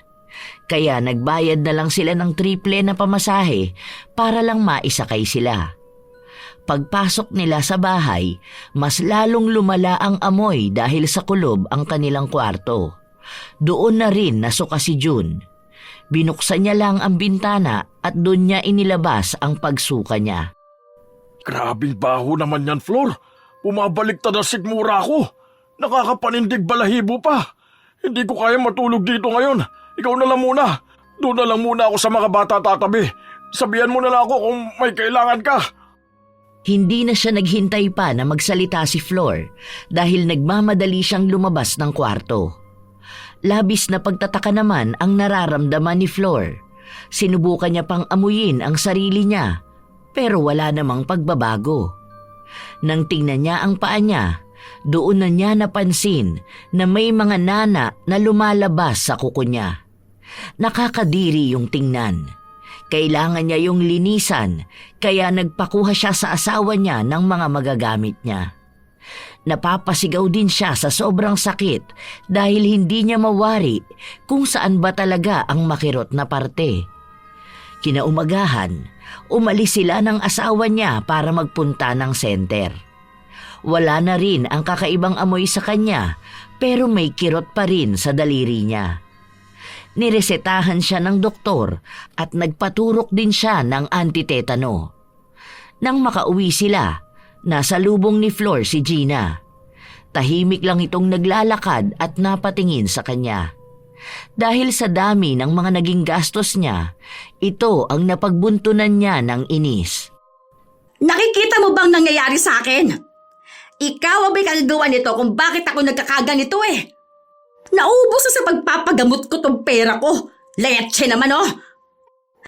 Kaya nagbayad na lang sila ng triple na pamasahe para lang maisakay sila. Pagpasok nila sa bahay, mas lalong lumala ang amoy dahil sa kulob ang kanilang kwarto. Doon na rin nasuka si June. Binuksan niya lang ang bintana at doon niya inilabas ang pagsuka niya. Grabing baho naman yan, Flor. Bumabaliktad ang sigmura ko. Nakakapanindig balahibo pa. Hindi ko kaya matulog dito ngayon. Ikaw na lang muna. Doon na lang muna ako sa mga bata tatabi. Sabihan mo na lang ako kung may kailangan ka. Hindi na siya naghintay pa na magsalita si Flor dahil nagmamadali siyang lumabas ng kwarto. Labis na pagtataka naman ang nararamdaman ni Flor. Sinubukan niya pang amuyin ang sarili niya pero wala namang pagbabago. Nang tingnan niya ang paa niya, doon na niya napansin na may mga nana na lumalabas sa kuko niya. Nakakadiri yung tingnan. Kailangan niya yung linisan kaya nagpakuha siya sa asawa niya ng mga magagamit niya. Napapasigaw din siya sa sobrang sakit dahil hindi niya mawari kung saan ba talaga ang makirot na parte. Kinaumagahan, umalis sila ng asawa niya para magpunta ng center. Wala na rin ang kakaibang amoy sa kanya pero may kirot pa rin sa daliri niya. Niresetahan siya ng doktor at nagpaturok din siya ng antitetano. Nang makauwi sila, nasa lubong ni Flor si Gina. Tahimik lang itong naglalakad at napatingin sa kanya. Dahil sa dami ng mga naging gastos niya, ito ang napagbuntunan niya ng inis. Nakikita mo bang nangyayari sa akin? Ikaw ang may kagagawa nito kung bakit ako nagkakaganito eh. Naubos na sa pagpapagamot ko tong pera ko. Leche naman oh.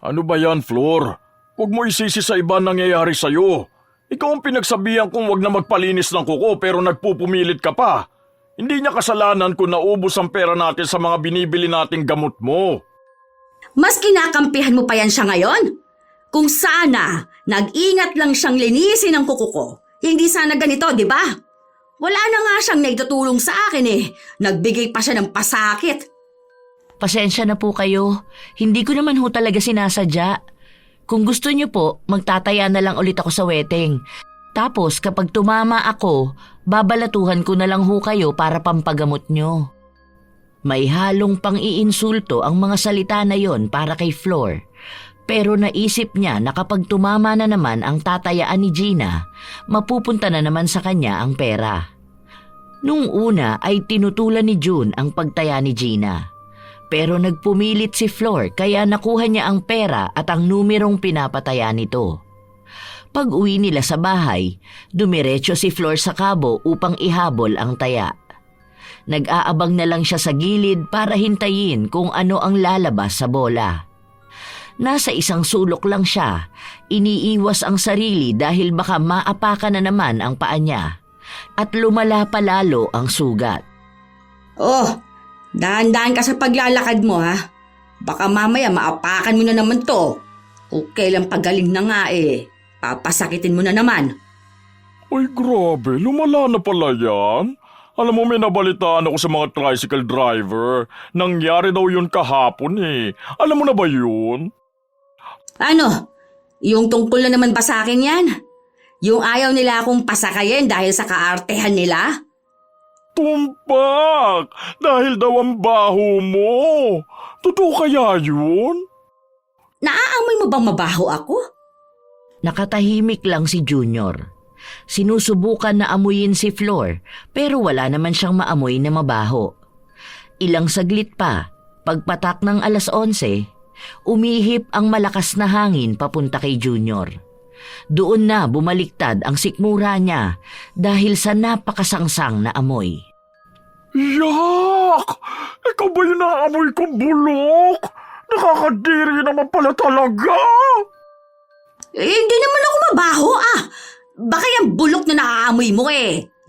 Ano ba yan, Flor? Huwag mo isisi sa iba nangyayari sa'yo. Ikaw ang pinagsabihan kong wag na magpalinis ng kuko pero nagpupumilit ka pa. Hindi niya kasalanan kung naubos ang pera natin sa mga binibili nating gamot mo. Mas kinakampihan mo pa yan siya ngayon? Kung sana, nag-ingat lang siyang linisin ang kuko ko. Hindi sana ganito, di ba? Wala na nga siyang naitutulong sa akin eh. Nagbigay pa siya ng pasakit. Pasensya na po kayo. Hindi ko naman ho talaga sinasadya. Kung gusto niyo po, magtataya na lang ulit ako sa wedding. Tapos kapag tumama ako, babalatuhan ko na lang ho kayo para pampagamot niyo. May halong pang-iinsulto ang mga salita na yon para kay Flor. Pero naisip niya na kapag tumama na naman ang tatayaan ni Gina, mapupunta na naman sa kanya ang pera. Nung una ay tinutulan ni June ang pagtaya ni Gina. Pero nagpumilit si Flor kaya nakuha niya ang pera at ang numerong pinapataya nito. Pag uwi nila sa bahay, dumiretso si Flor sa kabo upang ihabol ang taya. Nag-aabang na lang siya sa gilid para hintayin kung ano ang lalabas sa bola. Nasa isang sulok lang siya, iniiwas ang sarili dahil baka maapakan na naman ang paa niya at lumala pa lalo ang sugat. Oh, dahan-dahan ka sa paglalakad mo ha. Baka mamaya maapakan mo na naman to. Kung kailan pagaling na nga eh, papasakitin mo na naman. Ay grabe, lumala na pala yan. Alam mo, may nabalitaan ako sa mga tricycle driver. Nangyari daw yun kahapon eh. Alam mo na ba yun? Ano? Yung tungkol na naman ba sa akin yan? Yung ayaw nila akong pasakayin dahil sa kaartehan nila? Tumpak! Dahil daw ang baho mo. Totoo kaya yun? Naaamoy mo bang mabaho ako? Nakatahimik lang si Junior. Sinusubukan na amuyin si Flor pero wala naman siyang maamoy na mabaho. Ilang saglit pa, pagpatak ng 11:00, umihip ang malakas na hangin papunta kay Junior. Doon na bumaliktad ang sikmura niya dahil sa napakasangsang na amoy. Yak! Ikaw ba yung naamoy kong bulok? Nakakadiri naman pala talaga! Hindi naman ako mabaho Baka yung bulok na naaamoy mo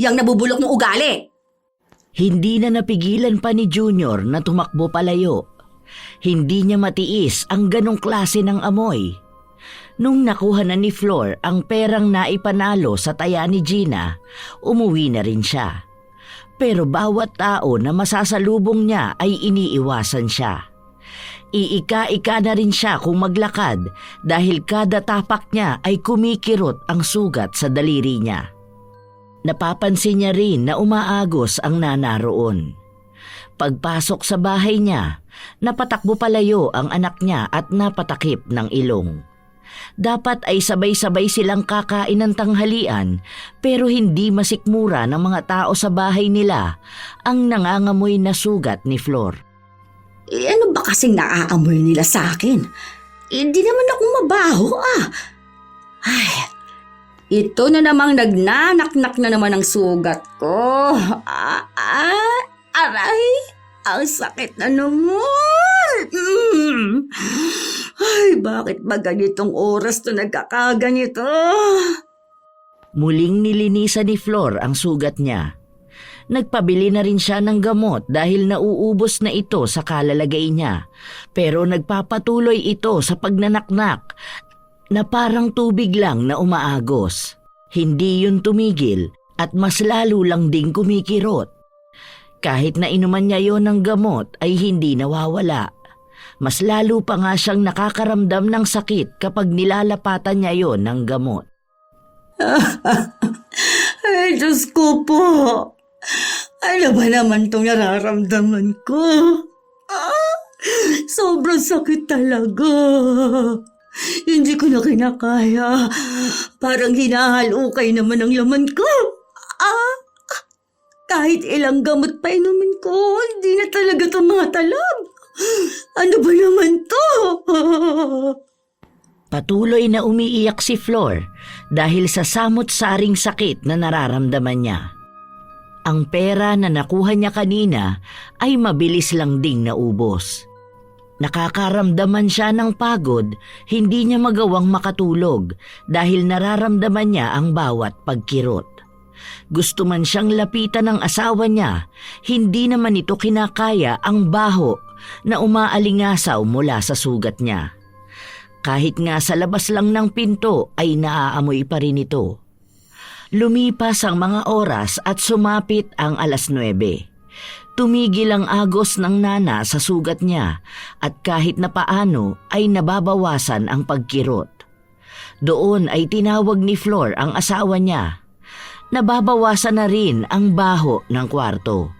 Yang nabubulok ng ugali. Hindi na napigilan pa ni Junior na tumakbo palayo. Hindi niya matiis ang ganong klase ng amoy. Nung nakuha na ni Flor ang perang naipanalo sa taya ni Gina, umuwi na rin siya. Pero bawat tao na masasalubong niya ay iniiwasan siya. Iika-ika na rin siya kung maglakad dahil kada tapak niya ay kumikirot ang sugat sa daliri niya. Napapansin niya rin na umaagos ang nanaroon. Pagpasok sa bahay niya, napatakbo palayo ang anak niya at napatakip ng ilong. Dapat ay sabay-sabay silang kakain ng tanghalian pero hindi masikmura ng mga tao sa bahay nila ang nangangamoy na sugat ni Flor. Ano ba kasing naaamoy nila sa akin? Hindi naman ako mabaho Ay, ito na namang nagnanaknak na naman ang sugat ko. Aray, ang sakit na naman. Ay, bakit ba ganitong oras to nagkakaganito? Muling nilinisan ni Flor ang sugat niya. Nagpabili na rin siya ng gamot dahil nauubos na ito sa kalalagay niya. Pero nagpapatuloy ito sa pagnanaknak na parang tubig lang na umaagos. Hindi yun tumigil at mas lalo lang ding kumikirot. Kahit na inuman niya yon ng gamot ay hindi nawawala. Mas lalo pa nga siyang nakakaramdam ng sakit kapag nilalapatan niya yon ng gamot. Ay, Diyos ko po. Ano ba naman itong nararamdaman ko? Sobrang sakit talaga. Hindi ko na kinakaya. Parang hinahalukay naman ang laman ko. Kahit ilang gamot pa inumin ko, hindi na talaga tumatalab. Ano ba naman to? Patuloy na umiiyak si Flor dahil sa samot-saring sakit na nararamdaman niya. Ang pera na nakuha niya kanina ay mabilis lang ding naubos. Nakakaramdaman siya ng pagod, hindi niya magawang makatulog dahil nararamdaman niya ang bawat pagkirot. Gusto man siyang lapitan ng asawa niya, hindi naman ito kinakaya ang baho na umaalingasaw mula sa sugat niya. Kahit nga sa labas lang ng pinto ay naaamoy pa rin ito. Lumipas ang mga oras at sumapit ang 9:00. Tumigil ang agos ng nana sa sugat niya at kahit na paano ay nababawasan ang pagkirot. Doon ay tinawag ni Flor ang asawa niya. Nababawasan na rin ang baho ng kwarto.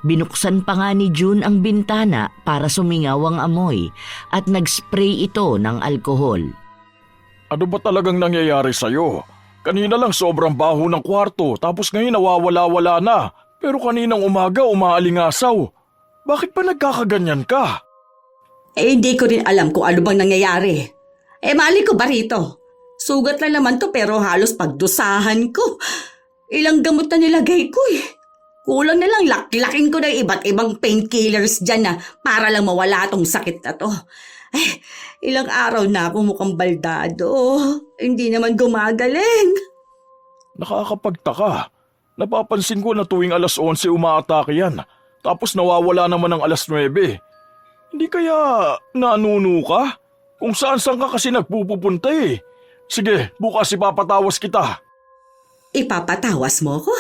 Binuksan pa nga ni June ang bintana para sumingaw ang amoy at nag-spray ito ng alkohol. Ano ba talagang nangyayari sa'yo? Kanina lang sobrang baho ng kwarto tapos ngayon nawawala-wala na. Pero kaninang umaga umaalingasaw. Bakit pa nagkakaganyan ka? Hindi ko rin alam kung ano bang nangyayari. Mali ko ba rito? Sugat lang naman to pero halos pagdusahan ko. Ilang gamot na nilagay ko Kulang na lang laklakin ko na iba't ibang painkillers dyan na para lang mawala tong sakit na to. Ilang araw na ako mukhang baldado. Hindi naman gumagaling. Nakakapagtaka. Napapansin ko na tuwing 11:00 umaatake yan. Tapos nawawala naman ng 9:00. Hindi kaya nanuno ka? Kung saan-saan ka kasi nagpupunta Sige, bukas ipapatawas kita. Ipapatawas mo ko?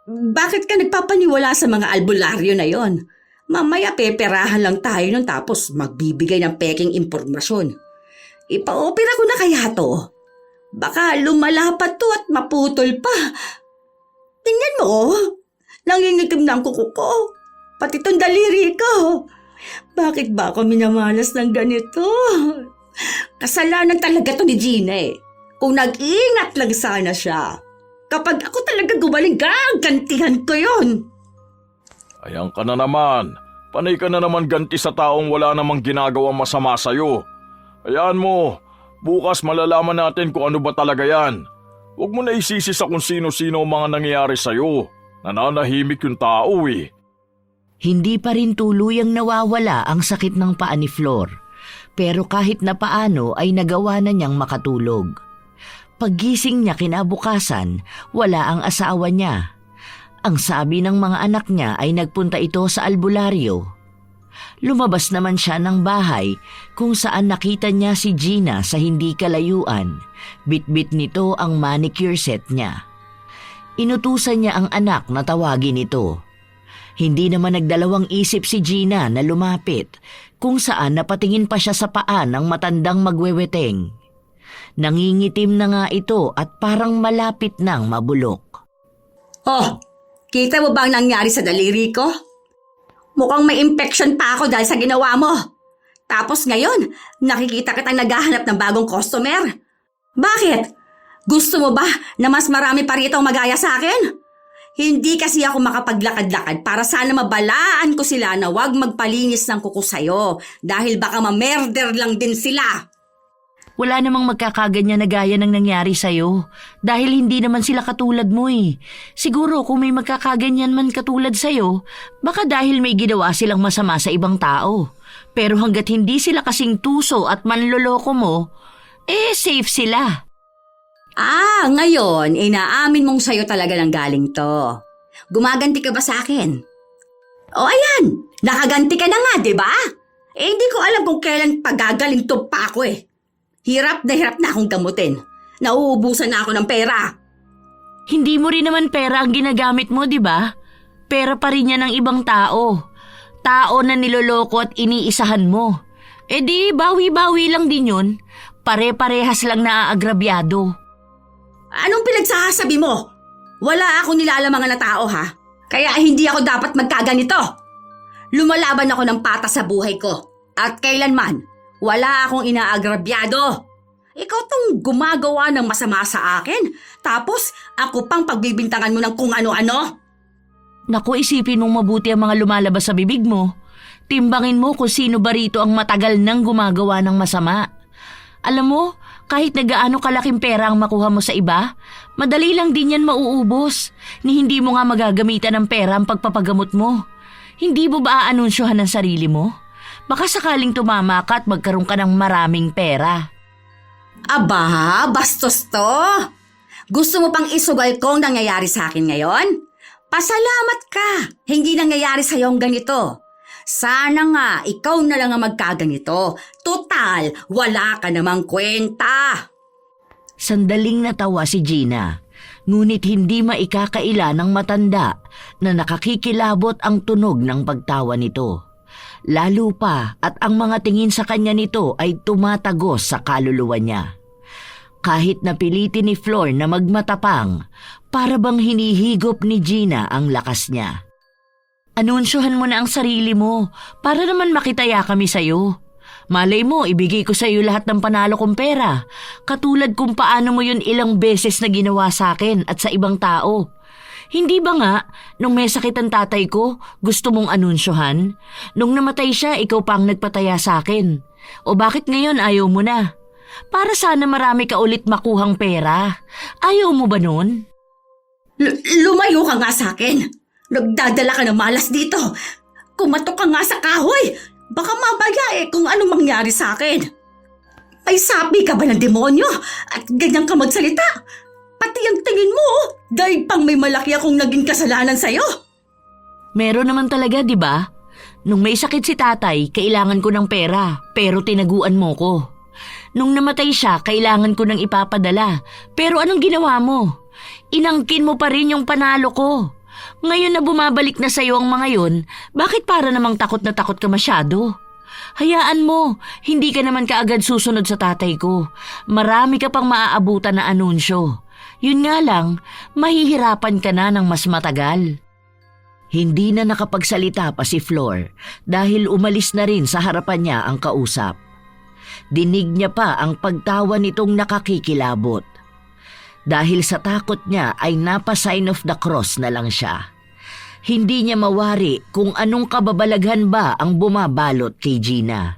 Bakit ka nagpapaniwala sa mga albularyo na yon? Mamaya peperahan lang tayo nun tapos magbibigay ng peking impormasyon. Ipa-opera ko na kaya to? Baka lumalapat to at maputol pa. Tingnan mo, nangingitim na ang kuko ko. Pati tong daliri ko. Bakit ba ako minamalas ng ganito? Kasalanan talaga to ni Gina Kung nag-iingat lang sana siya. Kapag ako talaga gumaling, gagantihan ko yun. Ayan ka na naman. Panay ka na naman ganti sa taong wala namang ginagawang masama sa'yo. Ayan mo, bukas malalaman natin kung ano ba talaga yan. Huwag mo na isisi sa kung sino-sino ang mga nangyayari sa'yo. Nananahimik yung tao Hindi pa rin tuluyang nawawala ang sakit ng paa ni Flor. Pero kahit na paano ay nagawa na niyang makatulog. Paggising niya kinabukasan, wala ang asawa niya. Ang sabi ng mga anak niya ay nagpunta ito sa albularyo. Lumabas naman siya ng bahay kung saan nakita niya si Gina sa hindi kalayuan. Bit-bit nito ang manicure set niya. Inutusan niya ang anak na tawagin ito. Hindi naman nagdalawang isip si Gina na lumapit kung saan napatingin pa siya sa paa ng matandang magweweteng. Nangingitim na nga ito at parang malapit nang mabulok. Oh, kita mo ba ang nangyari sa daliri ko? Mukhang may infection pa ako dahil sa ginawa mo. Tapos ngayon, nakikita kitang naghahanap ng bagong customer. Bakit? Gusto mo ba na mas marami pa rito ang magaya sa akin? Hindi kasi ako makapaglakad-lakad para sana mabalaan ko sila na huwag magpalinis ng kuko sa'yo dahil baka ma-murder lang din sila. Wala namang magkakaganyan na gaya ng nangyari sa'yo dahil hindi naman sila katulad mo eh. Siguro kung may magkakaganyan man katulad sa'yo, baka dahil may ginawa silang masama sa ibang tao. Pero hanggat hindi sila kasing tuso at manloloko mo, safe sila. Ngayon, inaamin mong sa'yo talaga ng galing to. Gumaganti ka ba sa akin? O ayan, nakaganti ka na nga, di ba? Hindi ko alam kung kailan pagagaling to pa ako eh. Hirap na akong gamutin. Nauubusan na ako ng pera. Hindi mo rin naman pera ang ginagamit mo, di ba? Pera pa rin yan ng ibang tao. Tao na niloloko at iniisahan mo. Di, bawi-bawi lang din yun. Pare-parehas lang naaagrabyado. Anong pinagsasabi mo? Wala akong nilalamangan na tao ha. Kaya hindi ako dapat magkaganito. Lumalaban ako ng patas sa buhay ko. At kailanman, wala akong inaagrabyado. Ikaw tong gumagawa ng masama sa akin. Tapos ako pang pagbibintangan mo ng kung ano-ano. Naku, isipin mong mabuti ang mga lumalabas sa bibig mo. Timbangin mo kung sino ba rito ang matagal nang gumagawa ng masama. Alam mo, kahit na gaano kalaking pera ang makuha mo sa iba, madali lang din yan mauubos ni hindi mo nga magagamitan ng pera ang pagpapagamot mo. Hindi mo ba aanunsyohan ang sarili mo? Baka sakaling tumama ka at magkaroon ka ng maraming pera. Aba, bastos to. Gusto mo pang isugal ko ang nangyayari sa akin ngayon? Pasalamat ka. Hindi nangyayari sa'yo ang ganito. Sana nga, ikaw na lang ang magkaganito. Total, wala ka namang kwenta. Sandaling natawa si Gina, ngunit hindi maikakaila ng matanda na nakakikilabot ang tunog ng pagtawa nito. Lalo pa at ang mga tingin sa kanya nito ay tumatagos sa kaluluwa niya. Kahit napilitin ni Flor na magmatapang, para bang hinihigop ni Gina ang lakas niya. Anunsyohan mo na ang sarili mo para naman makitaya kami sa'yo. Malay mo, ibigay ko sa'yo lahat ng panalo kong pera. Katulad kung paano mo yun ilang beses na ginawa sa akin at sa ibang tao. Hindi ba nga, nung may sakit ang tatay ko, gusto mong anunsyohan? Nung namatay siya, ikaw pa ang nagpataya sa akin. O bakit ngayon ayaw mo na? Para sana marami ka ulit makuhang pera. Ayaw mo ba nun? Lumayo ka nga sa akin. Nagdadala ka ng malas dito. Kumatok ka nga sa kahoy. Baka mabaya kung anong mangyari sa akin. May sabi ka ba ng demonyo? At ganyan ka magsalita? Pati ang tingin mo, dahil pang may malaki akong naging kasalanan sa'yo. Meron naman talaga, di ba? Nung may sakit si tatay, kailangan ko ng pera, pero tinaguan mo ko. Nung namatay siya, kailangan ko ng ipapadala, pero anong ginawa mo? Inangkin mo pa rin yung panalo ko. Ngayon na bumabalik na sa'yo ang mga yun, bakit para namang takot na takot ka masyado? Hayaan mo, hindi ka naman kaagad susunod sa tatay ko. Marami ka pang maaabutan na anunsyo. Yun nga lang, mahihirapan ka na ng mas matagal. Hindi na nakapagsalita pa si Flor dahil umalis na rin sa harapan niya ang kausap. Dinig niya pa ang pagtawa nitong nakakikilabot. Dahil sa takot niya ay napa-sign of the cross na lang siya. Hindi niya mawari kung anong kababalaghan ba ang bumabalot kay Gina.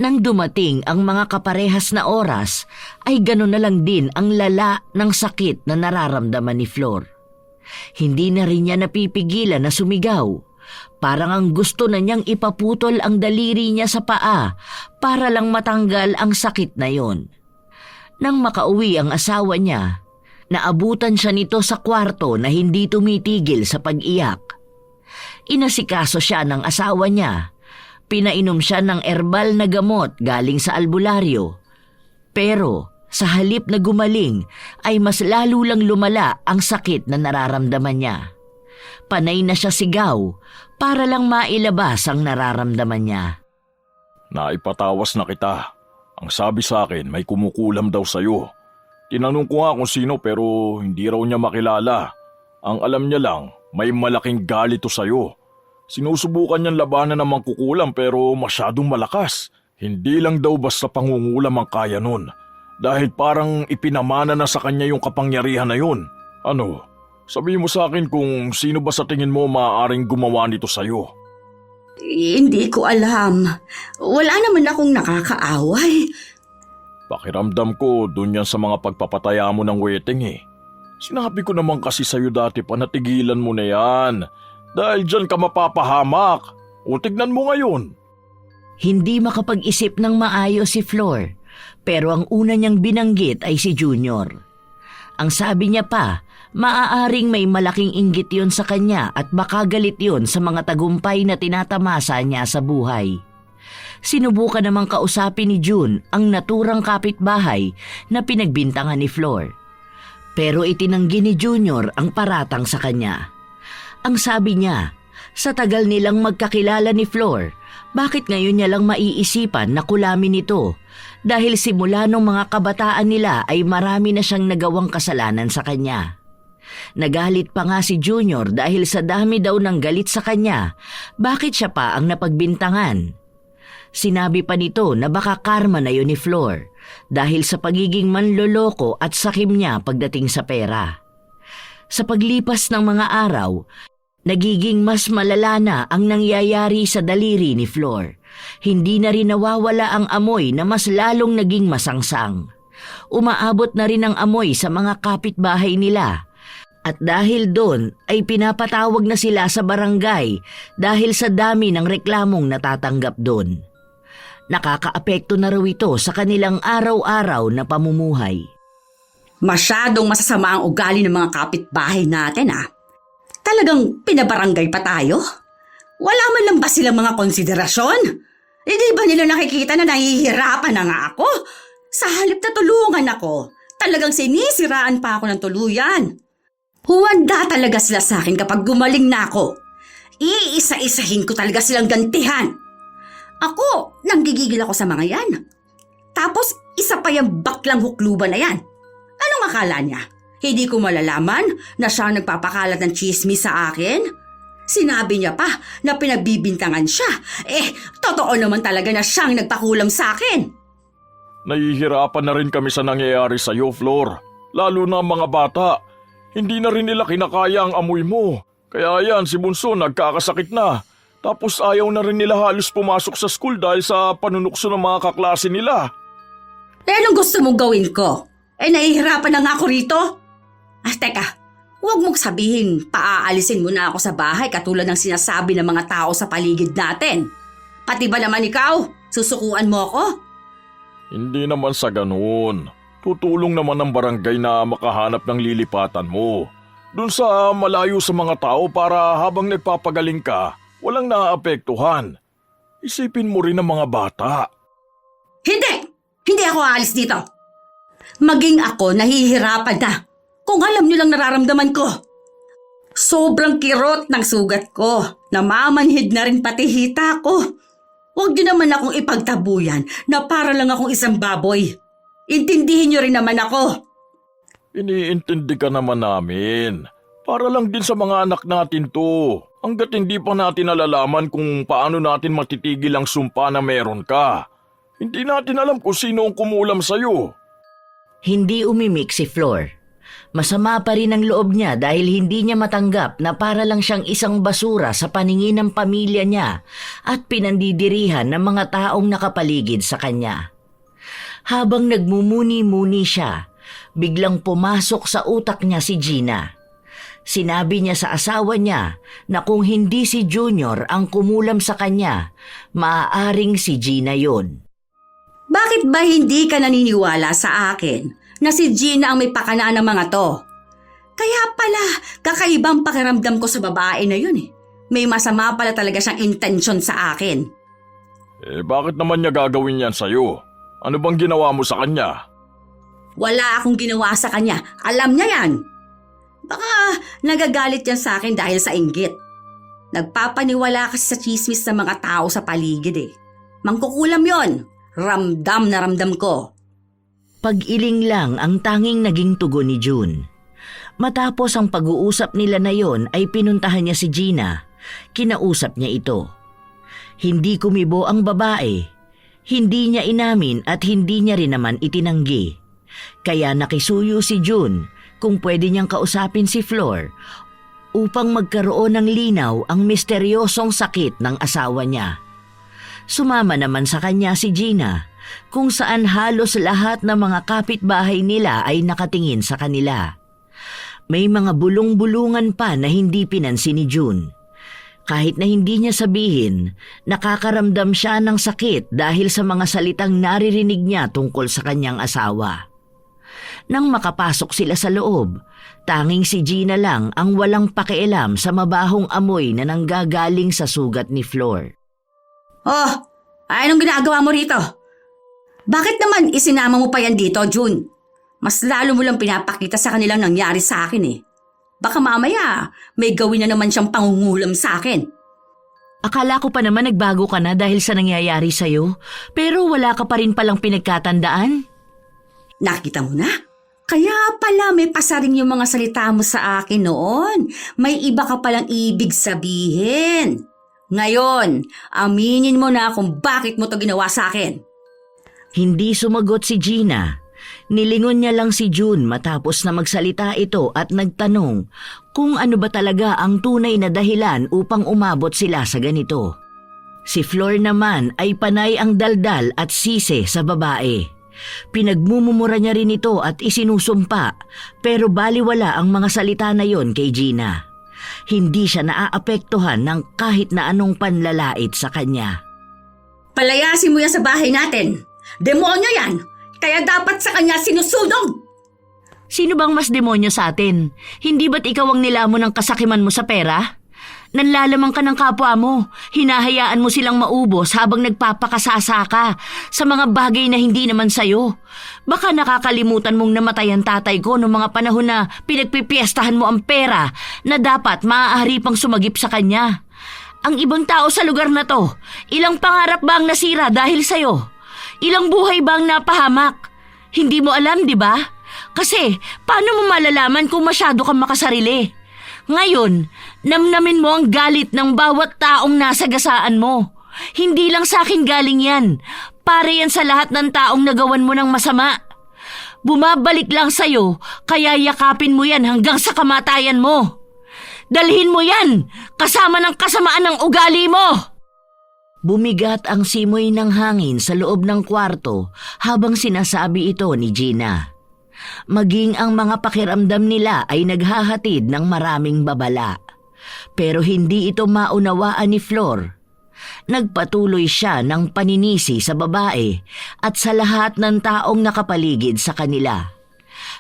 Nang dumating ang mga kaparehas na oras, ay gano'n na lang din ang lala ng sakit na nararamdaman ni Flor. Hindi na rin niya napipigilan na sumigaw. Parang ang gusto na niyang ipaputol ang daliri niya sa paa para lang matanggal ang sakit na yon. Nang makauwi ang asawa niya, naabutan siya nito sa kwarto na hindi tumitigil sa pag-iyak. Inasikaso siya ng asawa niya. Pinainom siya ng herbal na gamot galing sa albularyo. Pero sa halip na gumaling ay mas lalo lang lumala ang sakit na nararamdaman niya. Panay na siya sigaw para lang mailabas ang nararamdaman niya. Naipatawas na kita. Ang sabi sa akin may kumukulam daw sa'yo. Tinanong ko nga kung sino pero hindi raw niya makilala. Ang alam niya lang, may malaking galito sa'yo. Sinusubukan niyang labanan ng mangkukulam pero masyadong malakas. Hindi lang daw basta pangungulam ang kaya nun. Dahil parang ipinamana na sa kanya yung kapangyarihan na yun. Ano, sabihin mo sa akin kung sino ba sa tingin mo maaaring gumawa nito sa'yo? Hindi ko alam. Wala naman akong nakakaaway. Pakiramdam ko dun yan sa mga pagpapataya mo ng weteng eh. Sinabi ko naman kasi sa'yo dati pa na tigilan mo na yan. Dahil dyan ka mapapahamak. O tignan mo ngayon. Hindi makapag-isip ng maayos si Flor, pero ang una niyang binanggit ay si Junior. Ang sabi niya pa, maaaring may malaking inggit yon sa kanya at baka galit yon sa mga tagumpay na tinatamasa niya sa buhay. Sinubukan namang kausapin ni June ang naturang kapitbahay na pinagbintangan ni Flor. Pero itinanggi ni Junior ang paratang sa kanya. Ang sabi niya, sa tagal nilang magkakilala ni Flor, bakit ngayon niya lang maiisipan na kulamin ito? Dahil simula nung mga kabataan nila ay marami na siyang nagawang kasalanan sa kanya. Nagalit pa nga si Junior dahil sa dami daw ng galit sa kanya, bakit siya pa ang napagbintangan? Sinabi pa nito na baka karma na yun ni Flor dahil sa pagiging manloloko at sakim niya pagdating sa pera. Sa paglipas ng mga araw, nagiging mas malala na ang nangyayari sa daliri ni Flor. Hindi na rin nawawala ang amoy na mas lalong naging masangsang. Umaabot na rin ang amoy sa mga kapitbahay nila. At dahil doon ay pinapatawag na sila sa barangay dahil sa dami ng reklamong natatanggap doon. Nakakaapekto na raw ito sa kanilang araw-araw na pamumuhay. Masyadong masasama ang ugali ng mga kapitbahay natin Talagang pinabarangay pa tayo? Wala man lang ba silang mga konsiderasyon? Hindi ba nila nakikita na nahihirapan na nga ako? Sa halip na tulungan ako, talagang sinisiraan pa ako ng tuluyan. Huwanda talaga sila sa akin kapag gumaling na ako. Iisa-isahin ko talaga silang gantihan. Ako, nanggigigil ako sa mga yan. Tapos, isa pa yung baklang hukluban na yan. Anong akala niya? Hindi ko malalaman na siya ang nagpapakalat ng chismis sa akin? Sinabi niya pa na pinagbibintangan siya. Totoo naman talaga na siyang nagpakulam sa akin. Nahihirapan na rin kami sa nangyayari sa'yo, Flor. Lalo na ang mga bata. Hindi na rin nila kinakaya ang amoy mo. Kaya yan, si Bunso nagkakasakit na. Tapos ayaw na rin nila halos pumasok sa school dahil sa panunukso ng mga kaklase nila. Anong gusto mong gawin ko? Nahihirapan na nga ako rito. Teka, huwag mong sabihin paaalisin mo na ako sa bahay katulad ng sinasabi ng mga tao sa paligid natin. Pati ba naman ikaw? Susukuan mo ako? Hindi naman sa ganun. Tutulong naman ang barangay na makahanap ng lilipatan mo. Doon sa malayo sa mga tao para habang nagpapagaling ka, walang naaapektuhan. Isipin mo rin ang mga bata. Hindi! Hindi ako aalis dito. Maging ako nahihirapan na. Kung alam niyo lang nararamdaman ko. Sobrang kirot ng sugat ko. Namamanhid na rin pati hita ko. Huwag niyo naman akong ipagtabuyan na para lang akong isang baboy. Intindihin niyo rin naman ako. Iniintindi ka naman namin. Para lang din sa mga anak natin to. Hanggat hindi pa natin nalalaman kung paano natin matitigil ang sumpa na meron ka. Hindi natin alam kung sino ang kumulam sa'yo. Hindi umimik si Flor. Masama pa rin ang loob niya dahil hindi niya matanggap na para lang siyang isang basura sa paningin ng pamilya niya at pinandidirihan ng mga taong nakapaligid sa kanya. Habang nagmumuni-muni siya, biglang pumasok sa utak niya si Gina. Sinabi niya sa asawa niya na kung hindi si Junior ang kumulam sa kanya, maaaring si Gina yon. Bakit ba hindi ka naniniwala sa akin na si Gina ang may pakanaan ng mga to? Kaya pala, kakaibang pakiramdam ko sa babae na yun eh. May masama pala talaga siyang intensyon sa akin. Bakit naman niya gagawin yan sa'yo? Ano bang ginawa mo sa kanya? Wala akong ginawa sa kanya. Alam niya yan. Baka nagagalit yan sa akin dahil sa inggit. Nagpapaniwala kasi sa chismis ng mga tao sa paligid eh. Mangkukulam yon. Ramdam na ramdam ko. Pag-iling lang ang tanging naging tugon ni June. Matapos ang pag-uusap nila na yon ay pinuntahan niya si Gina. Kinausap niya ito. Hindi kumibo ang babae. Hindi niya inamin at hindi niya rin naman itinanggi. Kaya nakisuyo si June kung pwede niyang kausapin si Flor upang magkaroon ng linaw ang misteryosong sakit ng asawa niya. Sumama naman sa kanya si Gina kung saan halos lahat ng mga kapitbahay nila ay nakatingin sa kanila. May mga bulong-bulungan pa na hindi pinansin ni June. Kahit na hindi niya sabihin, nakakaramdam siya ng sakit dahil sa mga salitang naririnig niya tungkol sa kanyang asawa. Nang makapasok sila sa loob, tanging si Gina lang ang walang pakialam sa mabahong amoy na nanggagaling sa sugat ni Flor. Oh, anong ginagawa mo rito? Bakit naman isinama mo pa yan dito, June? Mas lalo mo lang pinapakita sa kanilang nangyari sa akin eh. Baka mamaya may gawin na naman siyang pangungulam sa akin. Akala ko pa naman nagbago ka na dahil sa nangyayari sa'yo, pero wala ka pa rin palang pinagkatandaan. Nakita mo na? Kaya pala may pasaring yung mga salita mo sa akin noon. May iba ka palang ibig sabihin. Ngayon, aminin mo na kung bakit mo to ginawa sa akin. Hindi sumagot si Gina. Nilingon niya lang si June matapos na magsalita ito at nagtanong kung ano ba talaga ang tunay na dahilan upang umabot sila sa ganito. Si Flor naman ay panay ang daldal at sisi sa babae. Pinagmumumura niya rin ito at isinusumpa pero baliwala ang mga salita na yon kay Gina. Hindi siya naaapektuhan ng kahit na anong panlalait sa kanya. Palayasin mo yan sa bahay natin. Demonyo yan! Kaya dapat sa kanya sinusunog! Sino bang mas demonyo sa atin? Hindi ba't ikaw ang nilamon ng kasakiman mo sa pera? Nanlalamang ka ng kapwa mo. Hinahayaan mo silang maubos habang nagpapakasasa ka sa mga bagay na hindi naman sayo. Baka nakakalimutan mong namatay ang tatay ko noong mga panahon na pinagpipiestahan mo ang pera na dapat maaari pang sumagip sa kanya. Ang ibang tao sa lugar na to, ilang pangarap ba ang nasira dahil sayo? Ilang buhay ba ang napahamak? Hindi mo alam, di ba? Kasi, paano mo malalaman kung masyado kang makasarili? Ngayon, namnamin mo ang galit ng bawat taong nasa gasaan mo. Hindi lang sa akin galing yan. Para yan sa lahat ng taong nagawan mo ng masama. Bumabalik lang sa'yo, kaya yakapin mo yan hanggang sa kamatayan mo. Dalhin mo yan, kasama ng kasamaan ng ugali mo. Bumigat ang simoy ng hangin sa loob ng kwarto habang sinasabi ito ni Gina. Maging ang mga pakiramdam nila ay naghahatid ng maraming babala. Pero hindi ito maunawaan ni Flor. Nagpatuloy siya ng paninisi sa babae at sa lahat ng taong nakapaligid sa kanila.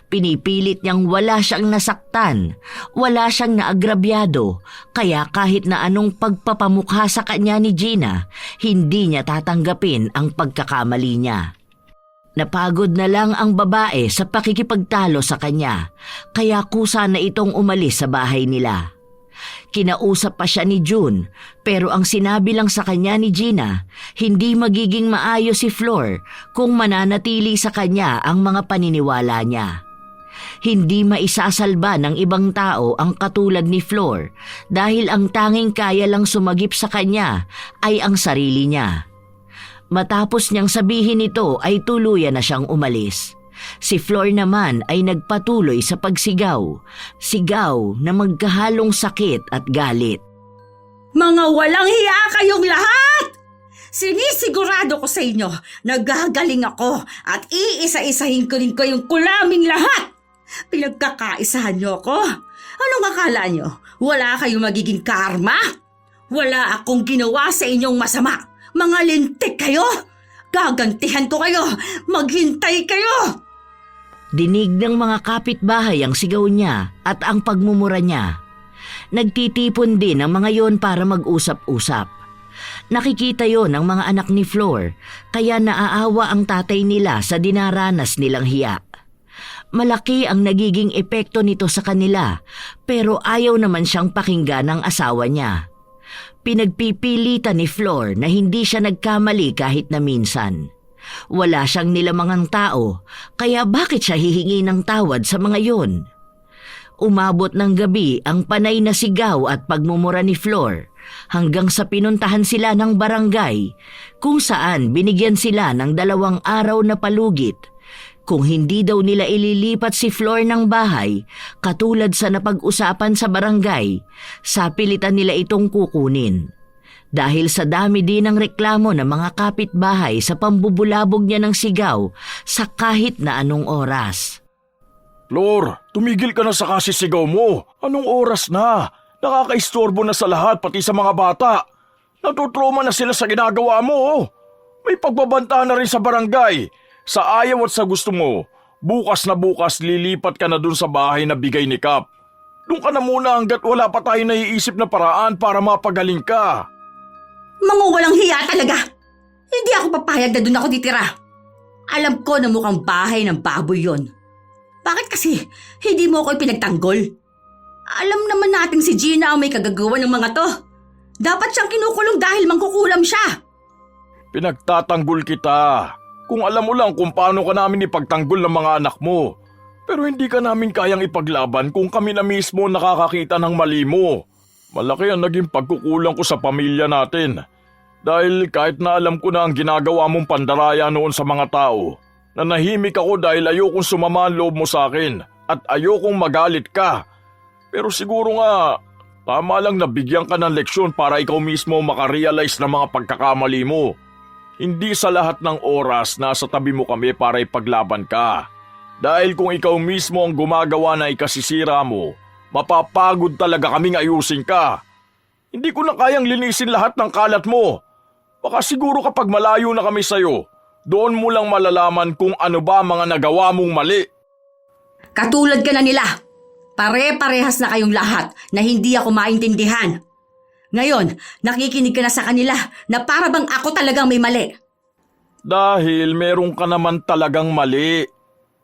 Pinipilit niyang wala siyang nasaktan, wala siyang naagrabyado, kaya kahit na anong pagpapamukha sa kanya ni Gina, hindi niya tatanggapin ang pagkakamali niya. Napagod na lang ang babae sa pakikipagtalo sa kanya, kaya kusa na itong umalis sa bahay nila. Kinausap pa siya ni June, pero ang sinabi lang sa kanya ni Gina, hindi magiging maayos si Flor kung mananatili sa kanya ang mga paniniwala niya. Hindi maisasalba ng ibang tao ang katulad ni Flor dahil ang tanging kaya lang sumagip sa kanya ay ang sarili niya. Matapos niyang sabihin ito ay tuluyan na siyang umalis. Si Flor naman ay nagpatuloy sa pagsigaw. Sigaw na magkahalong sakit at galit. Mga walang hiya kayong lahat! Sinisigurado ko sa inyo, nagagaling ako at iisa-isahin ko rin kayong kulaming lahat. Pinagkakaisahan niyo ako. Anong akala nyo? Wala kayong magiging karma? Wala akong ginawa sa inyong masama. Mga lintik kayo! Gagantihan ko kayo! Maghintay kayo! Dinig ng mga kapitbahay ang sigaw niya at ang pagmumura niya. Nagtitipon din ang mga yon para mag-usap-usap. Nakikita yon ng mga anak ni Flor, kaya naaawa ang tatay nila sa dinaranas nilang hiya. Malaki ang nagiging epekto nito sa kanila, pero ayaw naman siyang pakinggan ng asawa niya. Pinagpipilitan ni Flor na hindi siya nagkamali kahit na minsan. Wala siyang nilamangang tao, kaya bakit siya hihingi ng tawad sa mga yon? Umabot ng gabi ang panay na sigaw at pagmumura ni Flor hanggang sa pinuntahan sila ng barangay kung saan binigyan sila ng 2 araw na palugit. Kung hindi daw nila ililipat si Flor ng bahay, katulad sa napag-usapan sa barangay, sapilitan nila itong kukunin. Dahil sa dami din ng reklamo ng mga kapitbahay sa pambubulabog niya ng sigaw sa kahit na anong oras. Flor, tumigil ka na sa kasisigaw mo. Anong oras na? Nakakaistorbo na sa lahat, pati sa mga bata. Natutroma na sila sa ginagawa mo. May pagbabanta na rin sa barangay. Sa ayaw at sa gusto mo, bukas na bukas lilipat ka na dun sa bahay na bigay ni Kap. Doon ka na muna hanggat wala pa tayo naiisip na paraan para mapagaling ka. Mga walang hiya talaga! Hindi ako papayag na doon ako titira. Alam ko na mukhang bahay ng baboy yon. Bakit kasi hindi mo ako pinagtanggol? Alam naman natin si Gina ang may kagagawa ng mga to. Dapat siyang kinukulong dahil mangkukulam siya. Pinagtatanggol kita. Kung alam mo lang kung paano ka namin ipagtanggol ng mga anak mo. Pero hindi ka namin kayang ipaglaban kung kami na mismo nakakakita ng mali mo. Malaki ang naging pagkukulang ko sa pamilya natin. Dahil kahit na alam ko na ang ginagawa mong pandaraya noon sa mga tao, nanahimik ako dahil ayokong sumama ang loob mo sa akin at ayokong magalit ka. Pero siguro nga, tama lang na bigyan ka ng leksyon para ikaw mismo makarealize ng mga pagkakamali mo. Hindi sa lahat ng oras nasa tabi mo kami para ipaglaban ka. Dahil kung ikaw mismo ang gumagawa na ikasisira mo, mapapagod talaga kaming ayusin ka. Hindi ko na kayang linisin lahat ng kalat mo. Baka siguro kapag malayo na kami sa'yo, doon mo lang malalaman kung ano ba mga nagawa mong mali. Katulad ka na nila. Pare-parehas na kayong lahat na hindi ako maintindihan. Ngayon, nakikinig ka na sa kanila na para bang ako talagang may mali. Dahil meron ka naman talagang mali.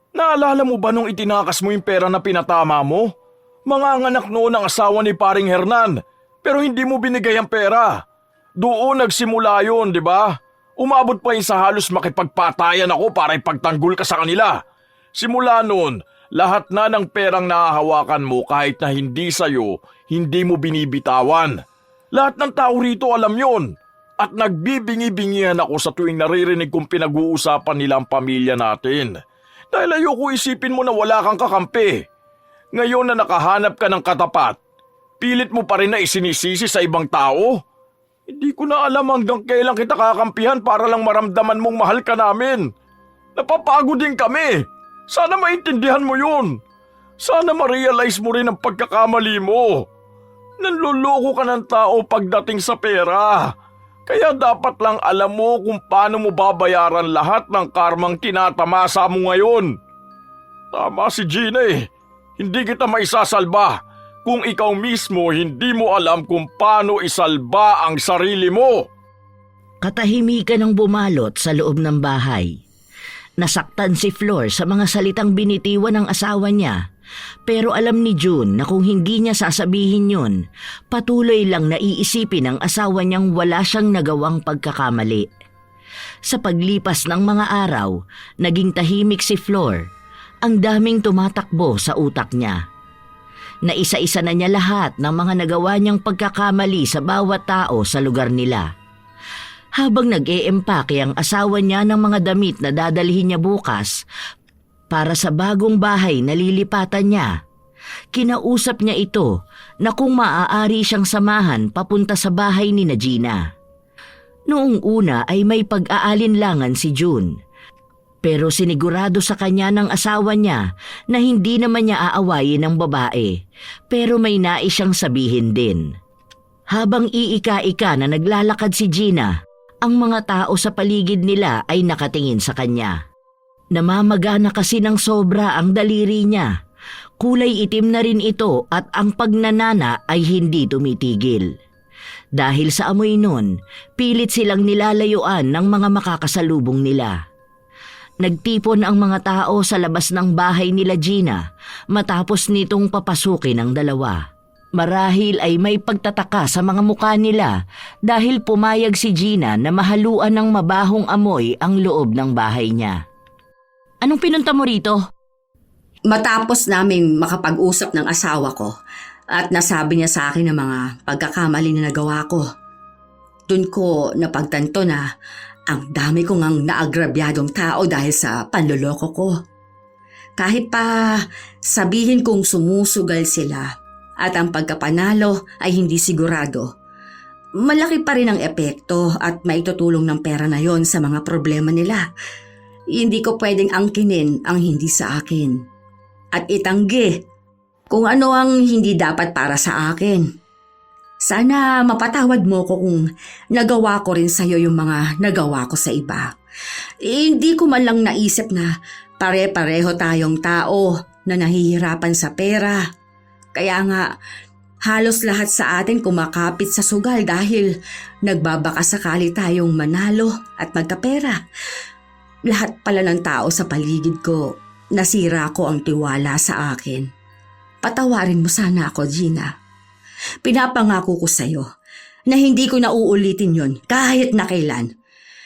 Naalala mo ba nung itinakas mo yung pera na pinatama mo? Manganganak noon ang asawa ni Paring Hernan, pero hindi mo binigay ang pera. Doon nagsimula yun, di ba? Umabot pa yun sa halos makipagpatayan ako para ipagtanggol ka sa kanila. Simula noon, lahat na ng perang nahahawakan mo kahit na hindi sa'yo, hindi mo binibitawan. Lahat ng tao rito alam yon. At nagbibingi-bingihan ako sa tuwing naririnig kong pinag-uusapan nila ang pamilya natin. Dahil ayoko isipin mo na wala kang kakampi. Ngayon na nakahanap ka ng katapat, pilit mo pa rin na isinisisi sa ibang tao? Hindi ko na alam hanggang kailan kita kakampihan para lang maramdaman mong mahal ka namin. Napapagod din kami. Sana maintindihan mo yun. Sana ma-realize mo rin ang pagkakamali mo. Nanloloko ka ng tao pagdating sa pera. Kaya dapat lang alam mo kung paano mo babayaran lahat ng karmang tinatamasa mo ngayon. Tama si Gina eh. Hindi kita maisasalba kung ikaw mismo hindi mo alam kung paano isalba ang sarili mo. Katahimikan ang bumalot sa loob ng bahay. Nasaktan si Flor sa mga salitang binitiwan ng asawa niya, pero alam ni June na kung hindi niya sasabihin yun, patuloy lang na iisipin ng asawa niyang wala siyang nagawang pagkakamali. Sa paglipas ng mga araw, naging tahimik si Flor. Ang daming tumatakbo sa utak niya. Naisa-isa na niya lahat ng mga nagawa niyang pagkakamali sa bawat tao sa lugar nila. Habang nag-eempake ang asawa niya ng mga damit na dadalhin niya bukas para sa bagong bahay na lilipatan niya, kinausap niya ito na kung maaari siyang samahan papunta sa bahay ni Gina. Noong una ay may pag-aalinlangan si June. Pero sinigurado sa kanya ng asawa niya na hindi naman niya aawayin ng babae, pero may nais siyang sabihin din. Habang iika-ika na naglalakad si Gina, ang mga tao sa paligid nila ay nakatingin sa kanya. Namamagana kasi ng sobra ang daliri niya. Kulay itim na rin ito at ang pagnanana ay hindi tumitigil. Dahil sa amoy nun, pilit silang nilalayuan ng mga makakasalubong nila. Nagtipon ang mga tao sa labas ng bahay nila Gina matapos nitong papasukin ang dalawa. Marahil ay may pagtataka sa mga mukha nila dahil pumayag si Gina na mahaluan ng mabahong amoy ang loob ng bahay niya. Anong pinunta mo rito? Matapos naming makapag-usap ng asawa ko at nasabi niya sa akin ng mga pagkakamali na nagawa ko, dun ko napagtanto na ang dami kong ang naagrabyadong tao dahil sa panloloko ko. Kahit pa sabihin kong sumusugal sila at ang pagkapanalo ay hindi sigurado, malaki pa rin ang epekto at maitutulong ng pera na yon sa mga problema nila. Hindi ko pwedeng angkinin ang hindi sa akin at itanggi kung ano ang hindi dapat para sa akin. Sana mapatawad mo ko kung nagawa ko rin sa'yo yung mga nagawa ko sa iba. Hindi ko man lang naisip na pare-pareho tayong tao na nahihirapan sa pera. Kaya nga, halos lahat sa atin kumakapit sa sugal dahil nagbabaka sakali tayong manalo at magkapera. Lahat pala ng tao sa paligid ko, nasira ko ang tiwala sa akin. Patawarin mo sana ako, Gina. Pinapangako ko sa'yo na hindi ko na uulitin yon kahit na kailan.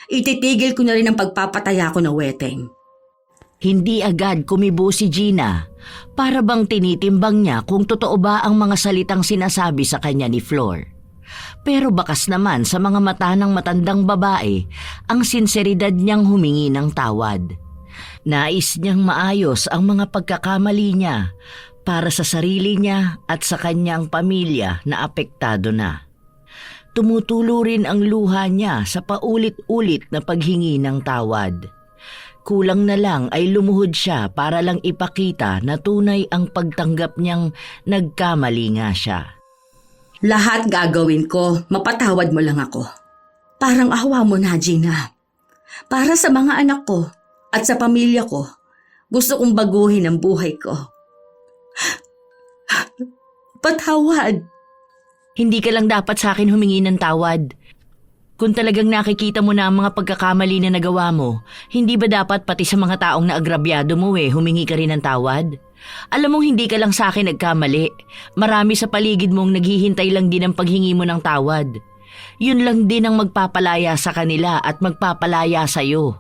Ititigil ko na rin ang pagpapataya ko na weteng. Hindi agad kumibo si Gina, para bang tinitimbang niya kung totoo ba ang mga salitang sinasabi sa kanya ni Flor. Pero bakas naman sa mga mata ng matandang babae ang sinseridad niyang humingi ng tawad. Nais niyang maayos ang mga pagkakamali niya para sa sarili niya at sa kanyang pamilya na apektado na. Tumutulo rin ang luha niya sa paulit-ulit na paghingi ng tawad. Kulang na lang ay lumuhod siya para lang ipakita na tunay ang pagtanggap niyang nagkamali nga siya. Lahat gagawin ko, mapatawad mo lang ako. Parang awa mo na, Gina. Para sa mga anak ko at sa pamilya ko, gusto kong baguhin ang buhay ko. Patawad. Hindi ka lang dapat sa akin humingi ng tawad. Kung talagang nakikita mo na ang mga pagkakamali na nagawa mo, hindi ba dapat pati sa mga taong naagrabyado mo humingi ka rin ng tawad? Alam mong hindi ka lang sa akin nagkamali. Marami sa paligid mong naghihintay lang din ang paghingi mo ng tawad. Yun lang din ang magpapalaya sa kanila at magpapalaya sa'yo.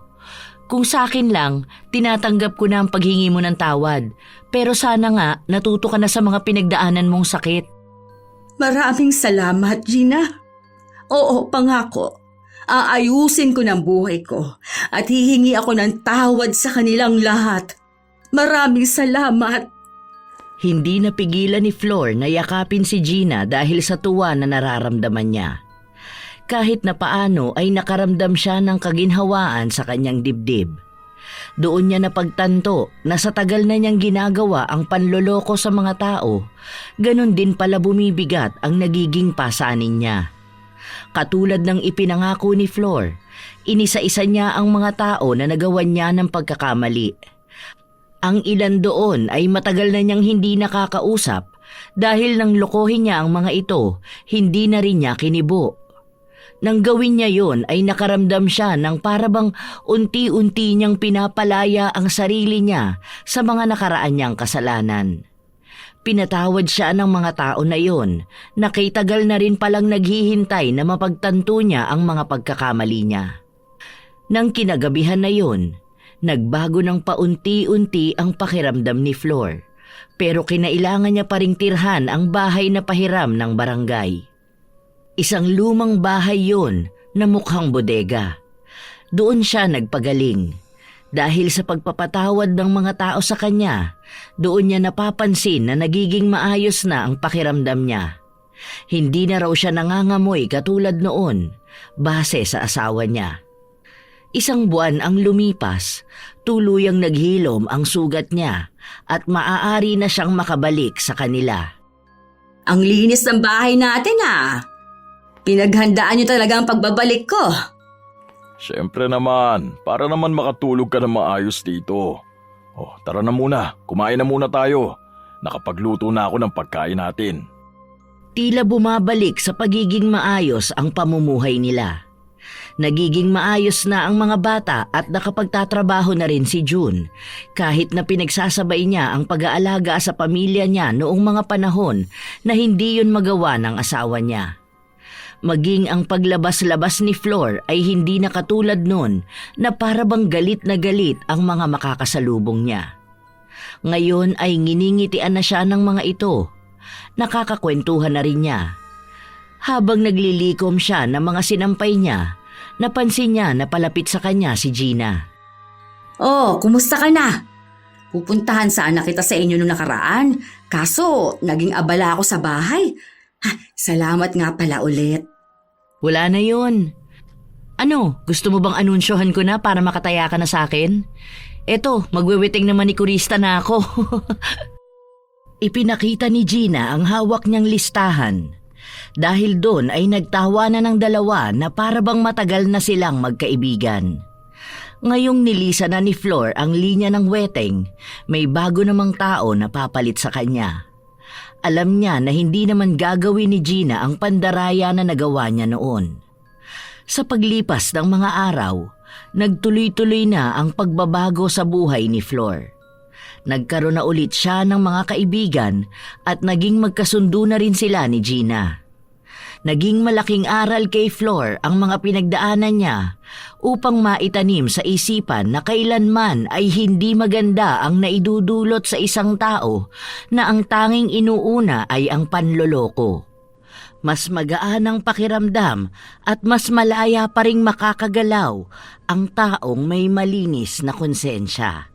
Kung sa akin lang, tinatanggap ko na ang paghingi mo ng tawad. Pero sana nga, natuto ka na sa mga pinagdaanan mong sakit. Maraming salamat, Gina. Oo, pangako. Aayusin ko ng buhay ko at hihingi ako ng tawad sa kanilang lahat. Maraming salamat. Hindi napigilan ni Flor na yakapin si Gina dahil sa tuwa na nararamdaman niya. Kahit na paano ay nakaramdam siya ng kaginhawaan sa kanyang dibdib. Doon niya napagtanto na sa tagal na niyang ginagawa ang panloloko sa mga tao, ganun din pala bumibigat ang nagiging pasanin niya. Katulad ng ipinangako ni Flor, inisa-isa niya ang mga tao na nagawan niya ng pagkakamali. Ang ilan doon ay matagal na niyang hindi nakakausap dahil nang lokohin niya ang mga ito, hindi na rin niya kinibo. Nang gawin niya yon ay nakaramdam siya ng parabang unti-unti niyang pinapalaya ang sarili niya sa mga nakaraan niyang kasalanan. Pinatawad siya ng mga tao na yon na kay tagal na rin palang naghihintay na mapagtanto niya ang mga pagkakamali niya. Nang kinagabihan na yon, nagbago ng paunti-unti ang pakiramdam ni Flor, pero kinailangan niya pa ring tirhan ang bahay na pahiram ng barangay. Isang lumang bahay yon na mukhang bodega. Doon siya nagpagaling. Dahil sa pagpapatawad ng mga tao sa kanya, doon niya napapansin na nagiging maayos na ang pakiramdam niya. Hindi na raw siya nangangamoy katulad noon, base sa asawa niya. Isang buwan ang lumipas, tuluyang naghilom ang sugat niya at maaari na siyang makabalik sa kanila. Ang linis ng bahay natin Pinaghandaan niyo talaga ang pagbabalik ko. Siyempre naman, para naman makatulog ka na maayos dito. Oh, tara na muna, kumain na muna tayo. Nakapagluto na ako ng pagkain natin. Tila bumabalik sa pagiging maayos ang pamumuhay nila. Nagiging maayos na ang mga bata at nakapagtatrabaho na rin si June kahit na pinagsasabay niya ang pag-aalaga sa pamilya niya noong mga panahon na hindi yun magawa ng asawa niya. Maging ang paglabas-labas ni Flor ay hindi na katulad nun na para bang galit na galit ang mga makakasalubong niya. Ngayon ay nginingitian na siya ng mga ito. Nakakakwentuhan na rin niya. Habang naglilikom siya ng mga sinampay niya, napansin niya na palapit sa kanya si Gina. Oh, kumusta ka na? Pupuntahan sana kita sa inyo nung nakaraan, kaso naging abala ako sa bahay. Salamat nga pala ulit. Wala na yun. Ano, gusto mo bang anunsyohan ko na para makataya ka na sa akin? Eto, magweweting naman ni kurista na ako. Ipinakita ni Gina ang hawak niyang listahan. Dahil doon ay nagtawanan ng dalawa na para bang matagal na silang magkaibigan. Ngayong nilisa na ni Flor ang linya ng weteng, may bago namang tao na papalit sa kanya. Alam niya na hindi naman gagawin ni Gina ang pandaraya na nagawa niya noon. Sa paglipas ng mga araw, nagtuloy-tuloy na ang pagbabago sa buhay ni Flor. Nagkaroon na ulit siya ng mga kaibigan at naging magkasundo na rin sila ni Gina. Naging malaking aral kay Flor ang mga pinagdaanan niya upang maitanim sa isipan na kailanman ay hindi maganda ang naidudulot sa isang tao na ang tanging inuuna ay ang panloloko. Mas magaan ang pakiramdam at mas malaya pa ring makakagalaw ang taong may malinis na konsensya.